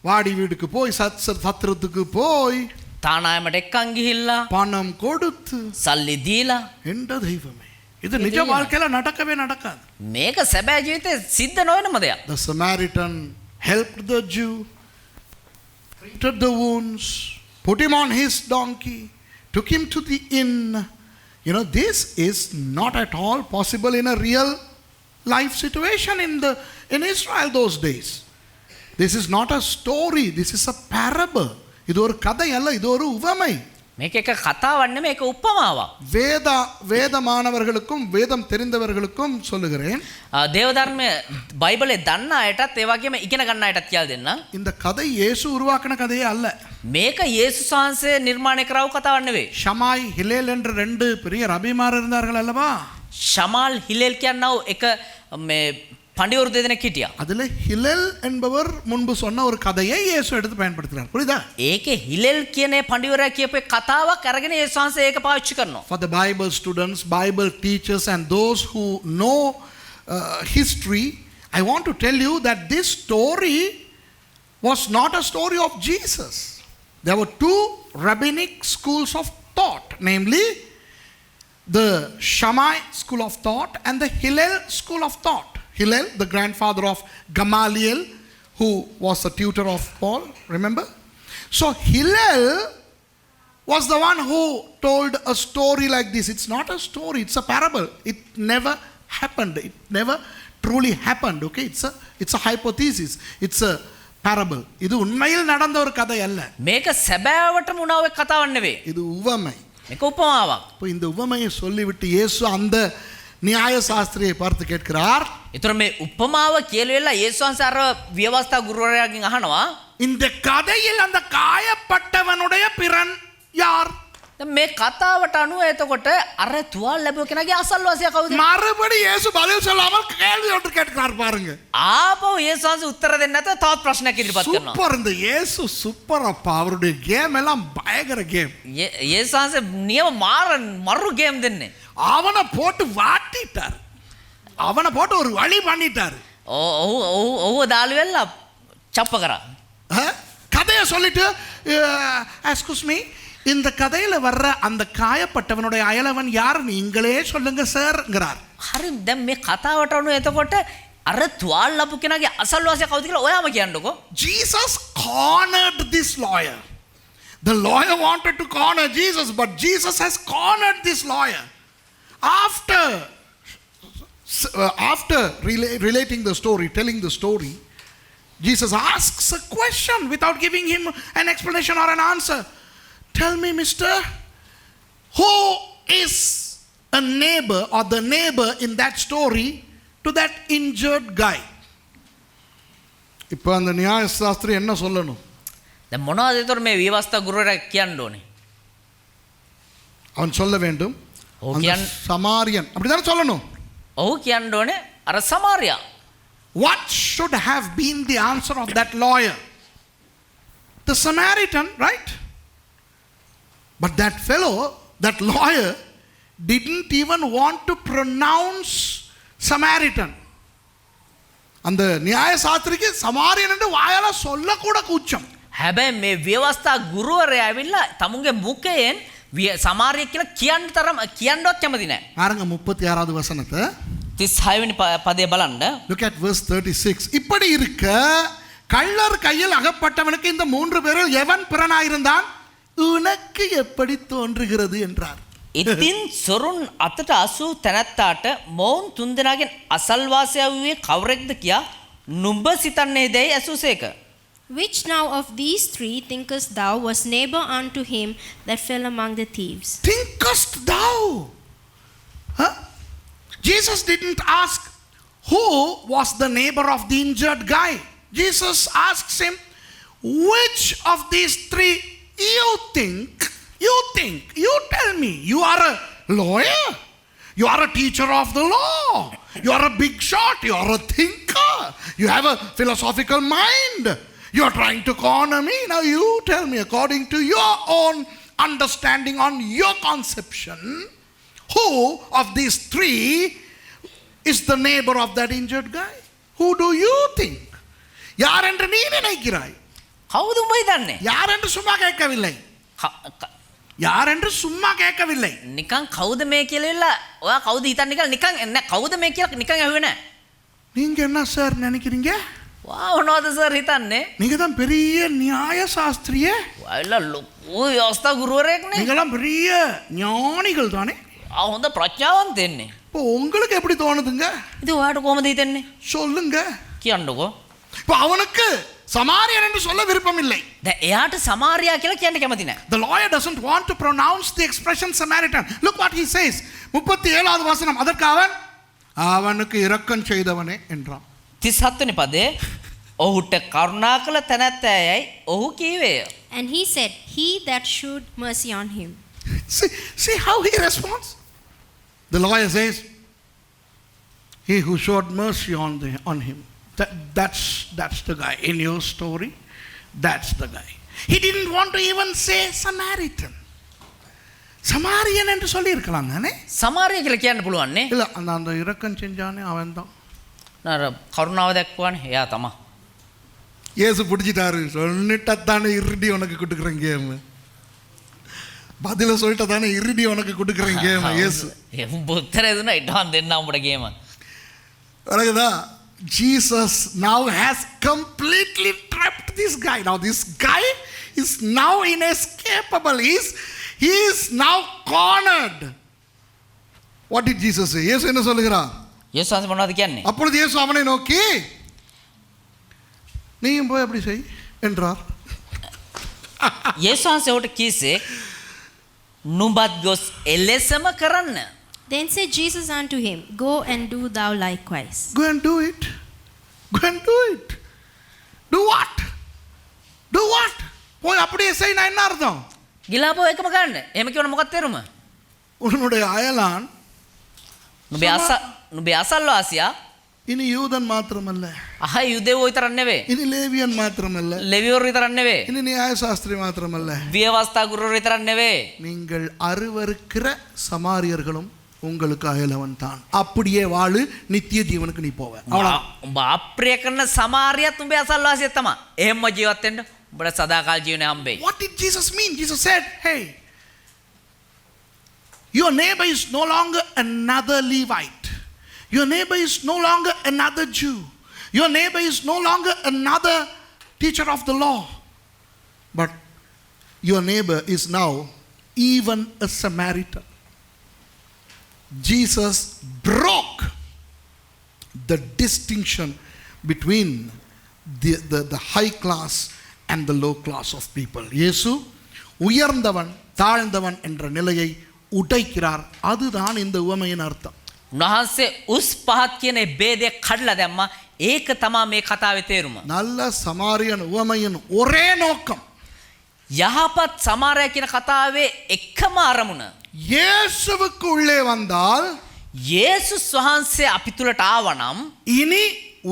Speaker 1: வாடி வீடுக்கு போய் சத்திரத்துக்கு போய்
Speaker 2: තානායමට එක්කන් ගිහිල්ලා
Speaker 1: பணம் கொடுத்து
Speaker 2: සල්ලි දීලා
Speaker 1: என்ற தெய்வமே, இது நிஜ வாழ்க்கையில நடக்கவே நடக்காது.
Speaker 2: මේක සැබෑ ජීවිතේ සිද්ධ නොවනම දෙයක්.
Speaker 1: The Samaritan helped the Jew, treated the wounds, put him on his donkey, took him to the inn. You know, this is not at all possible in a real life situation in Israel those days. This is not a story, this is a parable. இது ஒரு கதை அல்ல, இது ஒரு உவமை.
Speaker 2: මේක එක කතාවක් නෙමෙයි, ඒක උපමාවක්.
Speaker 1: வேதமானவர்களுக்கும் வேதம் தெரிந்தவர்களுக்கும் சொல்லுகிறேன்,
Speaker 2: දේවධර්මයේ බයිබලේ දන්න අයටත් ඒ වගේම ඉගෙන ගන්න අයටත් කියලා දෙන්න.
Speaker 1: இந்த கதை இயேசு உருவாக்கின கதையே அல்ல.
Speaker 2: මේක යේසුස් වහන්සේ නිර්මාණය කරව කතාවක් නෙවෙයි.
Speaker 1: ஷமாய் ஹிலேல் என்ற ரெண்டு பெரிய ரபிமார் இருந்தார்கள் அல்லவா?
Speaker 2: ஷமால் ஹிலேல் කියනව එක මේ பண்டிவரு දෙදෙනෙක් හිටියා.
Speaker 1: அதுல ஹிலேல் என்பவர் முன்பு சொன்ன ஒரு கதையை இயேசு எடுத்து பயன்படுத்துகிறார். புரியுதா?
Speaker 2: ඒකේ හිලෙල් කියන පඬිවරයා කියපු කතාවක් අරගෙන යේසුස් වහන්සේ ඒක පාවිච්චි කරනවා.
Speaker 1: For the Bible students, Bible teachers and those who know history, I want to tell you that this story was not a story of Jesus. There were two rabbinic schools of thought, namely the Shammai school of thought and the Hillel school of thought. Hillel, the grandfather of Gamaliel, who was the tutor of Paul, remember? So Hillel was the one who told a story like this. It's not a story, it's a parable. It never happened. It never truly happened, okay? It's a hypothesis. It's a parable. இது உண்மையில் நடந்த ஒரு கதை அல்ல.
Speaker 2: මේක සැබෑවටම වුණා ඔය කතාවක් නෙවෙයි.
Speaker 1: இது உவமை.
Speaker 2: මේක උපමාවක්.
Speaker 1: இப்போ இந்த உவமையை சொல்லிவிட்டு இயேசு அந்த நியாய சாஸ்திரியை பார்த்து கேட்கிறார்.
Speaker 2: ඒතර මේ උපමාව කියලා යේසුස් වහන්සේ අර ව්‍යවස්ථා ගුරුවරයාගෙන් අහනවා,
Speaker 1: இந்த கதையில் அந்த காயப்பட்டவனுடைய பிறன் யார்?
Speaker 2: දැන් මේ කතාවට අනුව එතකොට අර තුවාල ලැබුව කෙනාගේ අසල්වාසියා කවුද?
Speaker 1: மறுபடி இயேசு பதில் சொல்லாமல் கேள்வி ஒன்று கேட்கிறார் பாருங்க.
Speaker 2: ආපහු යේසුස් වහන්සේ උත්තර දෙන්න නැතුව තවත් ප්‍රශ්නයක් ඉදිරිපත් කරනවා.
Speaker 1: சூப்பர், இந்த இயேசு சூப்பர் அப்பா. அவருடைய கேம் எல்லாம் பயங்கர கேம்.
Speaker 2: යේසුස් වහන්සේ නියම මරු ගේම් දෙන්නේ.
Speaker 1: அவனை போட்டு வாட்டிட்டார், அவனை போட்டு ஒரு வழி பண்ணிட்டார்.
Speaker 2: ඔව් දාලු වෙලා චප්ප කරා.
Speaker 1: கதையை சொல்லிட்டு எக்ஸ்கியூஸ் மீ, இந்த கதையில வர்ற அந்த காயப்பட்டவனுடைய அயலவன் யார் நீங்களே சொல்லுங்க சார்ங்கிறார்.
Speaker 2: හරි දැන් මේ කතාවට අනුව එතකොට අර තුවාල ලැබු කෙනාගේ අසල්වාසියා කවුද කියලා ඔයාම කියන්නකෝ.
Speaker 1: Jesus cornered this lawyer. The lawyer wanted to corner Jesus, but Jesus has cornered this lawyer. After relating the story, telling the story, Jesus asks a question without giving him an explanation or an answer. Tell me, mister, who is a neighbor or the neighbor in that story to that injured guy? இப்போ அந்த நியாயசாஸ்திரி என்ன சொல்லணும்?
Speaker 2: දැන් මොනවද ඒතර මේ විවස්ථා ගුරුවරයා කියන්න ඕනේ?
Speaker 1: அவன் சொல்ல வேண்டும்.
Speaker 2: ஓகே.
Speaker 1: சமாரியன் அப்படிதானே சொல்லணும்.
Speaker 2: ඔව් කියන්න ඕනේ අර සමාරියා.
Speaker 1: What should have been the answer of that lawyer? The Samaritan, right? But that fellow, that lawyer, didn't even want to pronounce Samaritan. அந்த நியாயசாஸ்திரிக்கு சமாரியன் என்று வாயால சொல்ல கூட கூச்சம்.
Speaker 2: හැබැයි මේ විවස්ථා ගුරුවරයා ඇවිල්ලා තමුන්ගේ මුඛයෙන් සමාරිය කියලා කියන්නවත් කැමති නැහැ.
Speaker 1: பாருங்க 36வது வசனத்தை.
Speaker 2: 36 වෙනි පදේ බලන්න.
Speaker 1: Look at verse 36. இப்படி இருக்க கள்ளர் கையில் அகப்பட்டவனுக்கு இந்த 3 பேரில் எவன் பிறனாயிருந்தான்? உனக்கு எப்படி தோன்றுகிறது என்றார்.
Speaker 2: ඉතින් සොරුන් අතට අසූ තැනැත්තාට මොවුන් තුන්දෙනාගෙන් අසල්වාසයා වූයේ කවරෙක්ද කියා නුඹ සිතන්නේ දැයි ඇසුසේක.
Speaker 3: Which now of these three thinkest thou was neighbor unto him that fell among the thieves?
Speaker 1: Thinkest thou? Huh? Jesus didn't ask who was the neighbor of the injured guy. Jesus asks him, which of these three you think? You tell me. You are a lawyer. You are a teacher of the law. You are a big shot. You are a thinker. You have a philosophical mind. You are trying to corner me. Now you tell me, according to your own understanding on your conception, who of these three is the neighbor of that injured guy? Who do you think? யார் என்று நீ நினைக்கிறாய்?
Speaker 2: කවුද උඹ හිතන්නේ?
Speaker 1: யார் என்று சும்மா கேட்கவில்லை. யார் என்று சும்மா கேட்கவில்லை.
Speaker 2: නිකන් කවුද මේ කියලා ඉල්ල ඔයා කවුද හිතන්නේ කියලා නිකන් නෑ කවුද මේ කියලා නිකන් ඇහුවේ නෑ.
Speaker 1: நீங்க என்ன சார் நினைக்கிறீங்க?
Speaker 2: වා මොනවද සර් හිතන්නේ?
Speaker 1: நீங்க தான் பெரிய நியாய சாஸ்திரியே.
Speaker 2: ඔයාලා ලොකු විවස්ථා ගුරුවරයෙක්නේ.
Speaker 1: நீங்களாம் பெரிய ஞானிகள் தானே.
Speaker 2: හොඳ ප්‍රඥාවන්තෙන්නේ.
Speaker 1: இப்போ உங்களுக்கு எப்படி தோணுதுங்க?
Speaker 2: ඉතින් ඔයාට කොහමද හිතන්නේ?
Speaker 1: சொல்லுங்க.
Speaker 2: කියන්නකෝ.
Speaker 1: இப்போ அவனுக்கு சமாரியன் என்று சொல்ல விருப்பம் இல்லை.
Speaker 2: දැන් එයාට සමාරියා කියලා කියන්න කැමති නෑ.
Speaker 1: The lawyer doesn't want to pronounce the expression Samaritan. Look what he says. 37வது வசனம். அதற்கு அவனுக்கு இரக்கம் செய்தவனே என்றான்.
Speaker 2: 37 වෙනි පදේ ඔහුට කරුණා කළ තැනැත්තෑයයි ඔහු කීවේය.
Speaker 3: And he said, he that shewed mercy on him.
Speaker 1: See how he responds. The lawyer says, he who showed mercy on him. That's the guy in your story. That's the guy. He didn't want to even say Samaritan. Samarian என்று சொல்லி இருக்கலாம் தானே.
Speaker 2: සමාරිය කියලා කියන්න පුළුවන් නේ.
Speaker 1: இல்ல அந்த இரக்கம் செஞ்சானே அவன்தான்.
Speaker 2: නර කරුණාව දැක්වන්නේ එයා තමයි.
Speaker 1: இயேசு பிடிச்சிட்டாரு. சொல்லிட்டதானே இறுதி உனக்கு கொடுக்குறேன் கேம். பதில சொல்லிட்டதானே இறுதி உனக்கு கொடுக்குறேன் கேம் இயேசு.
Speaker 2: උඹ උත්තර දුන්නා ඊටවන් දෙන්න උඹට ගේම.
Speaker 1: அழகுதா. Jesus now has completely trapped this guy. Now this guy is now inescapable. He is now cornered. What did Jesus say? இயேசு என்ன சொல்லுகிறார்?
Speaker 2: இயேசு வந்து මොනවද කියන්නේ?
Speaker 1: அப்பொழுது இயேசு அவனை நோக்கி நீயும் போய் அப்படி செய் என்றார்.
Speaker 2: යේසුස් වහන්සේට කීසේ නුඹත් ගොස් එලෙසම කරන්න.
Speaker 3: Then said Jesus unto him, go and do thou likewise.
Speaker 1: Go and do it. Go and do it. Do what? Do what? போய் அப்படியே செய். நான் என்ன அர்த்தம்?
Speaker 2: ගිලාපෝ එකම ගන්න. එහෙම කියවන මොකක්ද තේරුම?
Speaker 1: உன்னுடைய அயலான்
Speaker 2: නුඹේ අසල්වාසියා
Speaker 1: இனி யூதன் மாத்திரமல்ல.
Speaker 2: අහ යුදෙවෝ විතරක් නෙවෙයි.
Speaker 1: இனி லேவியன் மாத்திரமல்ல.
Speaker 2: ලෙවිවරු විතරක් නෙවෙයි.
Speaker 1: இனி நியாயசாஸ்திரி மாத்திரமல்ல.
Speaker 2: විවස්ථා ගුරුවරු විතරක් නෙවෙයි.
Speaker 1: நீங்கள் அருவருக்கிற சமாரியர்களும் உங்களுக்கு அயலவன் தான். அப்படியே வாழு, நித்திய ஜீவனுக்கு நீ போவ.
Speaker 2: උඹ අප්‍රිය කරන සමාරියත් උඹේ අසල්වාසිය තමයි. එහෙම ජීවත් වෙන්න උඹට සදාකාල ජීවනය හම්බෙයි.
Speaker 1: What did Jesus mean? Jesus said, hey, your neighbor is no longer another Levite. Your neighbor is no longer another Jew. Your neighbor is no longer another teacher of the law. But your neighbor is now even a Samaritan. Jesus broke the distinction between the high class and the low class of people. இயேசு உயர்ந்தவன் தாழ்ந்தவன் என்ற நிலையை உடைக்கிறார். அதுதான் இந்த உவமையின் அர்த்தம்.
Speaker 2: උන්වහන්සේ උස් පහත් කියන ભેදය කඩලා දැම්මා. ඒක තමයි මේ කතාවේ තේරුම.
Speaker 1: நல்ல சமாரியன் உவமையின் ஒரே நோக்கம்
Speaker 2: යහපත් සමාරය කියන කතාවේ එකම අරමුණ.
Speaker 1: இயேசுவுக்கு உள்ளே வந்தால்
Speaker 2: යේසුස් වහන්සේ අපි තුලට ආවනම්
Speaker 1: இனி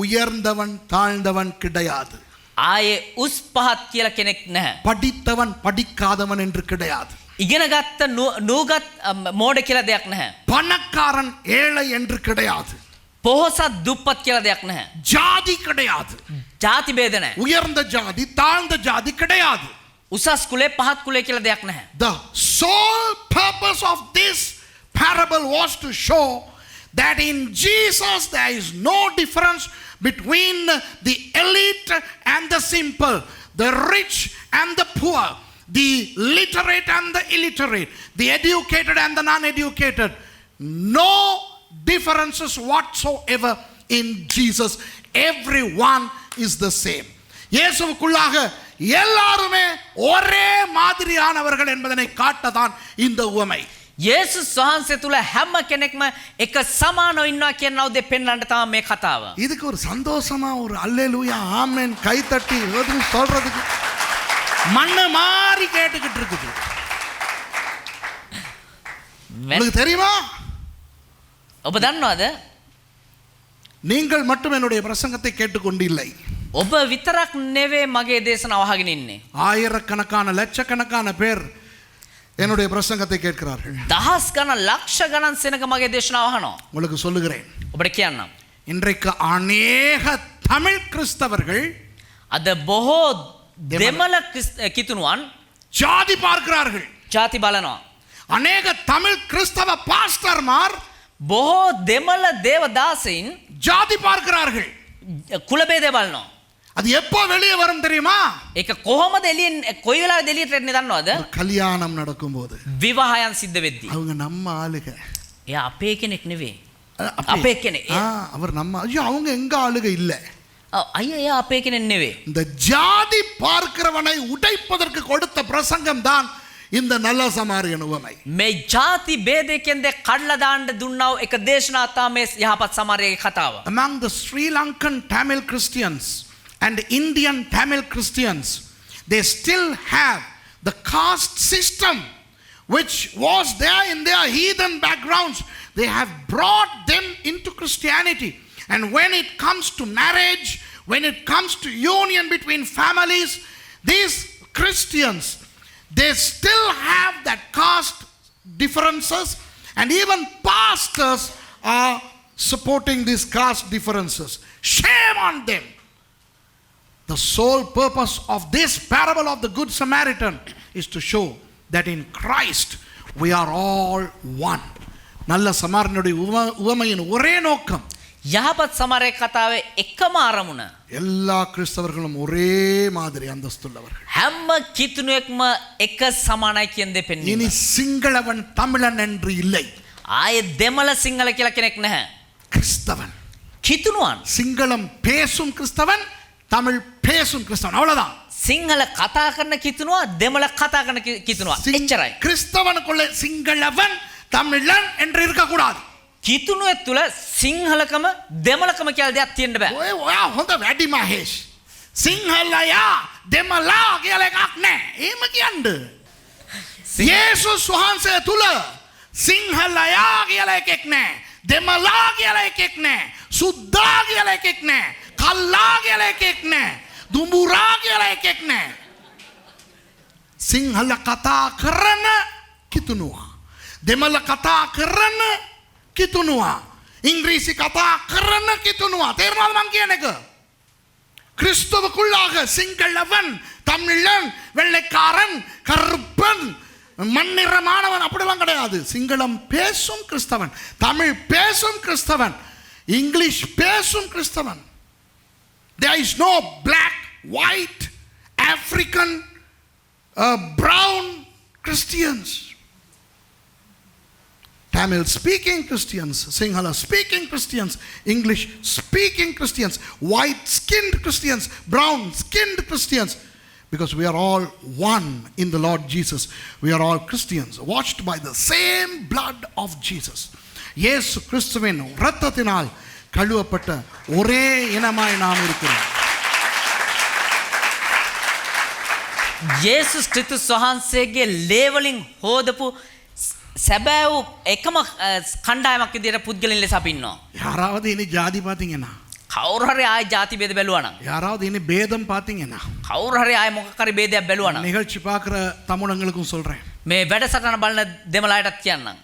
Speaker 1: உயர்ந்தவன் தாழ்ந்தவன் கிடையாது.
Speaker 2: ආයේ උස් පහත් කියලා කෙනෙක් නැහැ.
Speaker 1: படித்தவன் படிக்காதவன் என்று கிடையாது.
Speaker 2: ඉගෙන ගත්ත නූගත් මෝඩ කියලා දෙයක් නැහැ.
Speaker 1: பணக்காரன் ஏழை என்று கிடையாது.
Speaker 2: පොහොසත් දුප්පත් කියලා දෙයක් නැහැ.
Speaker 1: ஜாதி கிடையாது.
Speaker 2: ಜಾති ભેද නැහැ.
Speaker 1: உயர்ந்த ஜாதி தாழ்ந்த ஜாதி கிடையாது.
Speaker 2: උසස් කුලේ පහත් කුලේ කියලා දෙයක් නැහැ.
Speaker 1: The sole purpose of this parable was to show that in Jesus there is no difference between the elite and the simple, the rich and the poor, the literate and the illiterate, the educated and the non-educated. No differences whatsoever in Jesus. Everyone is the same. இயேசுவுக்குள்ளாக எல்லாருமே ஒரே மாதிரியானவர்கள் என்பதனை காட்டதான் இந்த உவமை.
Speaker 2: යේසුස් වහන්සේ තුල හැම කෙනෙක්ම එක සමානව ඉන්නවා කියන නවදේ පෙන්වන්න තමයි මේ කතාව.
Speaker 1: இதுக்கு ஒரு சந்தோஷமா ஒரு அல்லேலூயா ஆமென் கை தட்டி எதுவும் சொல்றதுக்கு மண்ணு மாறி கேட்டுக்கிட்டு இருக்குது. உங்களுக்கு தெரியுமா?
Speaker 2: ඔබ දන්නවද?
Speaker 1: நீங்கள் மட்டும் என்னுடைய பிரசங்கத்தை கேட்டுக்கொண்டு இல்லை.
Speaker 2: ඔබ විතරක් නෙවෙයි මගේ දේශනාව අහගෙන ඉන්නේ.
Speaker 1: ஆயிரக்கணக்கான லட்சக்கணக்கான பேர் என்னுடைய பிரசங்கத்தை கேட்கிறார்கள்.
Speaker 2: දහස් ගණන් ලක්ෂ ගණන් සෙනග මගේ දේශනාව අහනවා.
Speaker 1: உங்களுக்கு சொல்லுகிறேன்,
Speaker 2: ඔබට කියන්නම්.
Speaker 1: இன்றைக்கு அநேக தமிழ் கிறிஸ்தவர்கள்
Speaker 2: අද බොහෝ දෙමළ කිතුණුවන්
Speaker 1: ஜாதி பார்க்கிறார்கள்.
Speaker 2: ಜಾති බලනවා.
Speaker 1: அநேக தமிழ் கிறிஸ்தவ பாஸ்டர்மார்
Speaker 2: බොහෝ දෙමළ දේවදාසයින්
Speaker 1: ஜாதி பார்க்கிறார்கள்.
Speaker 2: කුල ભેදය බලනවා.
Speaker 1: அது எப்போ வெளியே வரும் தெரியுமா?
Speaker 2: ඒක කොහොමද එළියෙන් කොයි වෙලාවෙද එළියට එන්නේ දන්නවද?
Speaker 1: ஒரு கல்யாணம் நடக்கும்போது
Speaker 2: විවාහයන් සිද්ධ වෙද්දී.
Speaker 1: அவங்க நம்ம ஆளுக.
Speaker 2: එයා අපේ කෙනෙක් නෙවෙයි.
Speaker 1: அப்பே-
Speaker 2: අපේ කෙනෙක්.
Speaker 1: அவர் நம்ம ஐயோ அவங்க எங்க ஆளுக இல்ல.
Speaker 2: අයියා එයා අපේ කෙනෙක් නෙවෙයි.
Speaker 1: இந்த ஜாதி பார்க்கிறவனை உடைப்பதற்கு கொடுத்த பிரசங்கம் தான் இந்த நல்ல சமாரியன் உவமை.
Speaker 2: මේ ಜಾති ભેදයෙන් දෙ කඩලා දාන්න දුන්නා වූ එක දේශනාවක් තමයි මේ යහපත් සමාරියගේ කතාව.
Speaker 1: Among the Sri Lankan Tamil Christians and Indian Tamil Christians, they still have the caste system which was there in their heathen backgrounds. They have brought them into Christianity. And when it comes to marriage, when it comes to union between families, these Christians, they still have that caste differences, and even pastors are supporting these caste differences. Shame on them. The sole purpose of this parable of the Good Samaritan is to show that in Christ we are all one. நல்ல சமாரியனுடைய உவமையின் ஒரே நோக்கம்,
Speaker 2: යහපත් සමාරිය කතාවේ එකම අරමුණ
Speaker 1: எல்லா கிறிஸ்தவர்களும் ஒரே மாதிரி அந்தஸ்துள்ளவர்கள்.
Speaker 2: හැම කිතුණුවෙක්ම එක සමානයි කියන දෙ
Speaker 1: இனி
Speaker 2: පෙන්වීම.
Speaker 1: சிங்களவன் தமிழன் என்று இல்லை.
Speaker 2: ආයේ දෙමළ සිංහල කියලා කෙනෙක් නැහැ.
Speaker 1: கிறிஸ்தவன்,
Speaker 2: කිතුණුවන්
Speaker 1: சிங்களம் பேசும் கிறிஸ்தவன், தமிழ் பேசும் கிறிஸ்தவன், அவ்வளவுதான்.
Speaker 2: සිංහල කතා කරන කිතුණුවා දෙමළ කතා කරන කිතුණුවා එච්චරයි.
Speaker 1: கிறிஸ்தவனுக்குள்ள சிங்களவன் தமிழன் என்று இருக்கக்கூடாது.
Speaker 2: කිතුණුවේ තුල සිංහලකම දෙමළකම කියලා දෙයක් තියෙන්න බෑ.
Speaker 1: ඔය ඔයා හොඳ වැඩි මහේෂ්. සිංහලයා දෙමළා කියලා එකක් නැහැ. එහෙම කියන්න. යේසුස් වහන්සේ තුල සිංහලයා කියලා එකෙක් නැහැ. දෙමළා කියලා එකෙක් නැහැ. සුද්දා කියලා එකෙක් නැහැ. කල්ලා කියලා එකෙක් නැහැ. දුඹුරා කියලා එකෙක් නැහැ. සිංහල කතා කරන කිතුණුවා. දෙමළ කතා කරන කිතුණුවා. ඉංග්‍රීසි කතා කරන කිතුණුවා. තේරුණාද මං කියන එක? கிறிஸ்துவுக்குள்ளாக சிங்களவன், தமிழன், வெள்ளைக்காரன், கருப்பன், மண்ணிறமானவன் அப்படிலாம் கிடையாது. சிங்களம் பேசும் கிறிஸ்தவன், தமிழ் பேசும் கிறிஸ்தவன், இங்கிலீஷ் பேசும் கிறிஸ்தவன். There is no black, white, African, brown Christians. Tamil speaking Christians, Sinhala speaking Christians, English speaking Christians, white skinned Christians, brown skinned Christians, because we are all one in the Lord Jesus. We are all Christians, washed by the same blood of Jesus. இயேசு கிறிஸ்துவின் இரத்தத்தினால் கழுவப்பட்ட ஒரே இனமாய் நாம் இருக்கிறோம்.
Speaker 2: යේසුස් ක්‍රිස්තුස් වහන්සේගේ ලේ වලින් හෝදපු සැබෑ වූ එකම කණ්ඩායමක් විදියට පුද්ගලයන් ලෙස අපි ඉන්නවා.
Speaker 1: யாராவது இனி ஜாதி பார்த்தீங்கன்னா,
Speaker 2: කවුරු හරි ආයේ ಜಾති ભેද බැලුවා නම්,
Speaker 1: யாராவது இனி பேதம் பார்த்தீங்கன்னா,
Speaker 2: කවුරු හරි ආයේ මොකක් හරි ભેදයක් බැලුවා නම්,
Speaker 1: நிகழ்ச்சி பார்க்குற தமிழங்களுக்கும் சொல்கிறேன்.
Speaker 2: මේ වැඩසටහන බලන දෙමළායටත් කියන්නම්.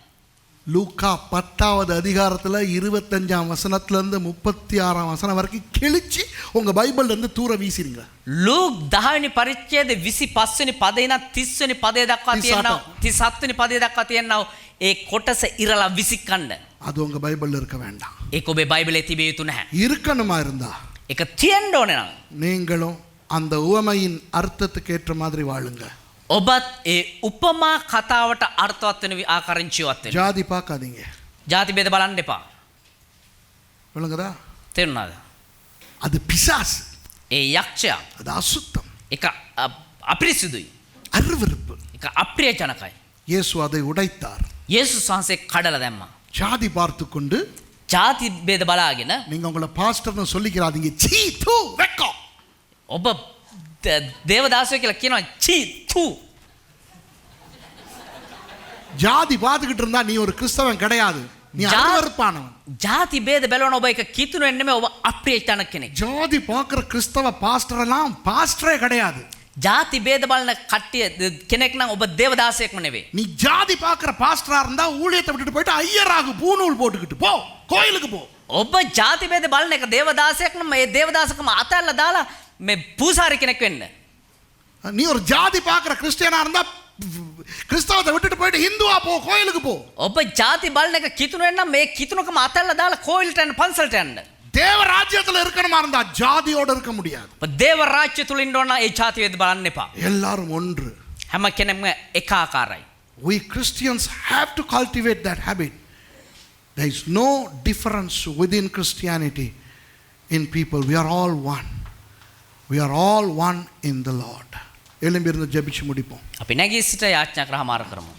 Speaker 1: லூக்கா 10வது அதிகாரத்தில் 25ஆம் வசனத்திலிருந்து 36ஆம் வசனம் வரைக்கும் கிழிச்சு உங்கள் பைபிள்லேருந்து தூர வீசிடுங்க.
Speaker 2: ලූක් 10 වෙනි පරිච්ඡේදයේ 25 වෙනි පදේ ඉඳන් 30 වෙනි පදේ දක්වා තියෙනවා. 37 වෙනි පදේ දක්වා තියෙනවා. ඒ කොටස ඉරලා විසිකන්න.
Speaker 1: அது உங்கள் பைபிளில் இருக்க வேண்டாம்.
Speaker 2: ඒක ඔබේ බයිබලයේ තිබිය යුතු නැහැ.
Speaker 1: இருக்கணுமா இருந்தா
Speaker 2: ඒක තියෙන්න ඕනේ නම්
Speaker 1: நீங்களும் அந்த உவமையின் அர்த்தத்துக்கு ஏற்ற மாதிரி வாழுங்க.
Speaker 2: ඔබත් ඒ උපමා කතාවට අර්ථවත් වෙන ආකාරයෙන් ජීවත් වෙන්න.
Speaker 1: ஜாதி பார்க்காதீங்க.
Speaker 2: ಜಾති ભેද බලන්න එපා.
Speaker 1: விளங்குதா?
Speaker 2: තේරුණාද?
Speaker 1: அது பிசாசு,
Speaker 2: ඒ යක්ෂයා
Speaker 1: அது அசுத்தம்,
Speaker 2: එක අපිරිසුදුයි.
Speaker 1: அருவருப்பு.
Speaker 2: එක අප්‍රියජනකයි.
Speaker 1: இயேசு அதை உடைத்தார்.
Speaker 2: යේසුස් වහන්සේ කඩලා දැම්මා.
Speaker 1: ஜாதி பார்த்து கொண்டு
Speaker 2: ಜಾති ભેද බලාගෙන
Speaker 1: நீங்க உங்களை பாஸ்டர்னு சொல்லிக்கிறாதீங்க. சீ தூ வெக்கம்.
Speaker 2: ඔබ දේවදාසය කියලා කියනවා චී තු.
Speaker 1: ஜாதி பார்த்துக்கிட்டு இருந்தா நீ ஒரு கிறிஸ்தவன் கிடையாது, நீ அருவருப்பானவன்.
Speaker 2: ಜಾති ભેද බලන ඔබ එක කිතුණු වෙන්නේ නෙමෙයි, ඔබ අප්‍රියජනක කෙනෙක්.
Speaker 1: ஜாதி பார்க்குற கிறிஸ்தவ பாஸ்டர் எல்லாம் பாஸ்டரே கிடையாது.
Speaker 2: ಜಾති ભેද බලන කට්ටිය කෙනෙක් නම් ඔබ දේවදාසයෙක්ම නෙවෙයි.
Speaker 1: நீ ஜாதி பார்க்குற பாஸ்டரா இருந்தா ஊழியத்தை விட்டுட்டு போயிட்டு ஐயராகு பூநூல் போட்டுக்கிட்டு போ, கோயிலுக்கு போ.
Speaker 2: ඔබ ಜಾති ભેද බලන එක දේවදාසයෙක් නම් මේ දේවදාසකම අතල්ලා දාලා මේ පූසාරි කෙනෙක් වෙන්න.
Speaker 1: நீ ஒரு ஜாதி பார்க்குற கிறிஸ்டியனா இருந்தா கிறிஸ்தவத்தை விட்டுட்டு போயிட்டு ஹிந்துவா போ, கோயிலுக்கு போ.
Speaker 2: ඔබ ಜಾති බලන එක කිතුණු වෙන්න මේ කිතුණුකම අතල්ලා දාලා කෝවිලට යන්න, පන්සලට යන්න.
Speaker 1: தேவ ராஜ்யத்துல இருக்கணுமா இருந்தா ஜாதியோட இருக்க முடியாது.
Speaker 2: ඔබ දේව රාජ්‍ය තුල ඉන්න ඕන නම් ඒ ಜಾති ભેද බලන්න එපා.
Speaker 1: எல்லாரும் ஒன்று.
Speaker 2: හැම කෙනෙක්ම එක ආකාරයි.
Speaker 1: We Christians have to cultivate that habit. There is no difference within Christianity in people. We are all one. We are all one in the Lord. எழும்பிருந்து ஜெபிச்சு முடிப்போம்.
Speaker 2: අපි නැගී සිට යාඥා කරා මාර කරමු.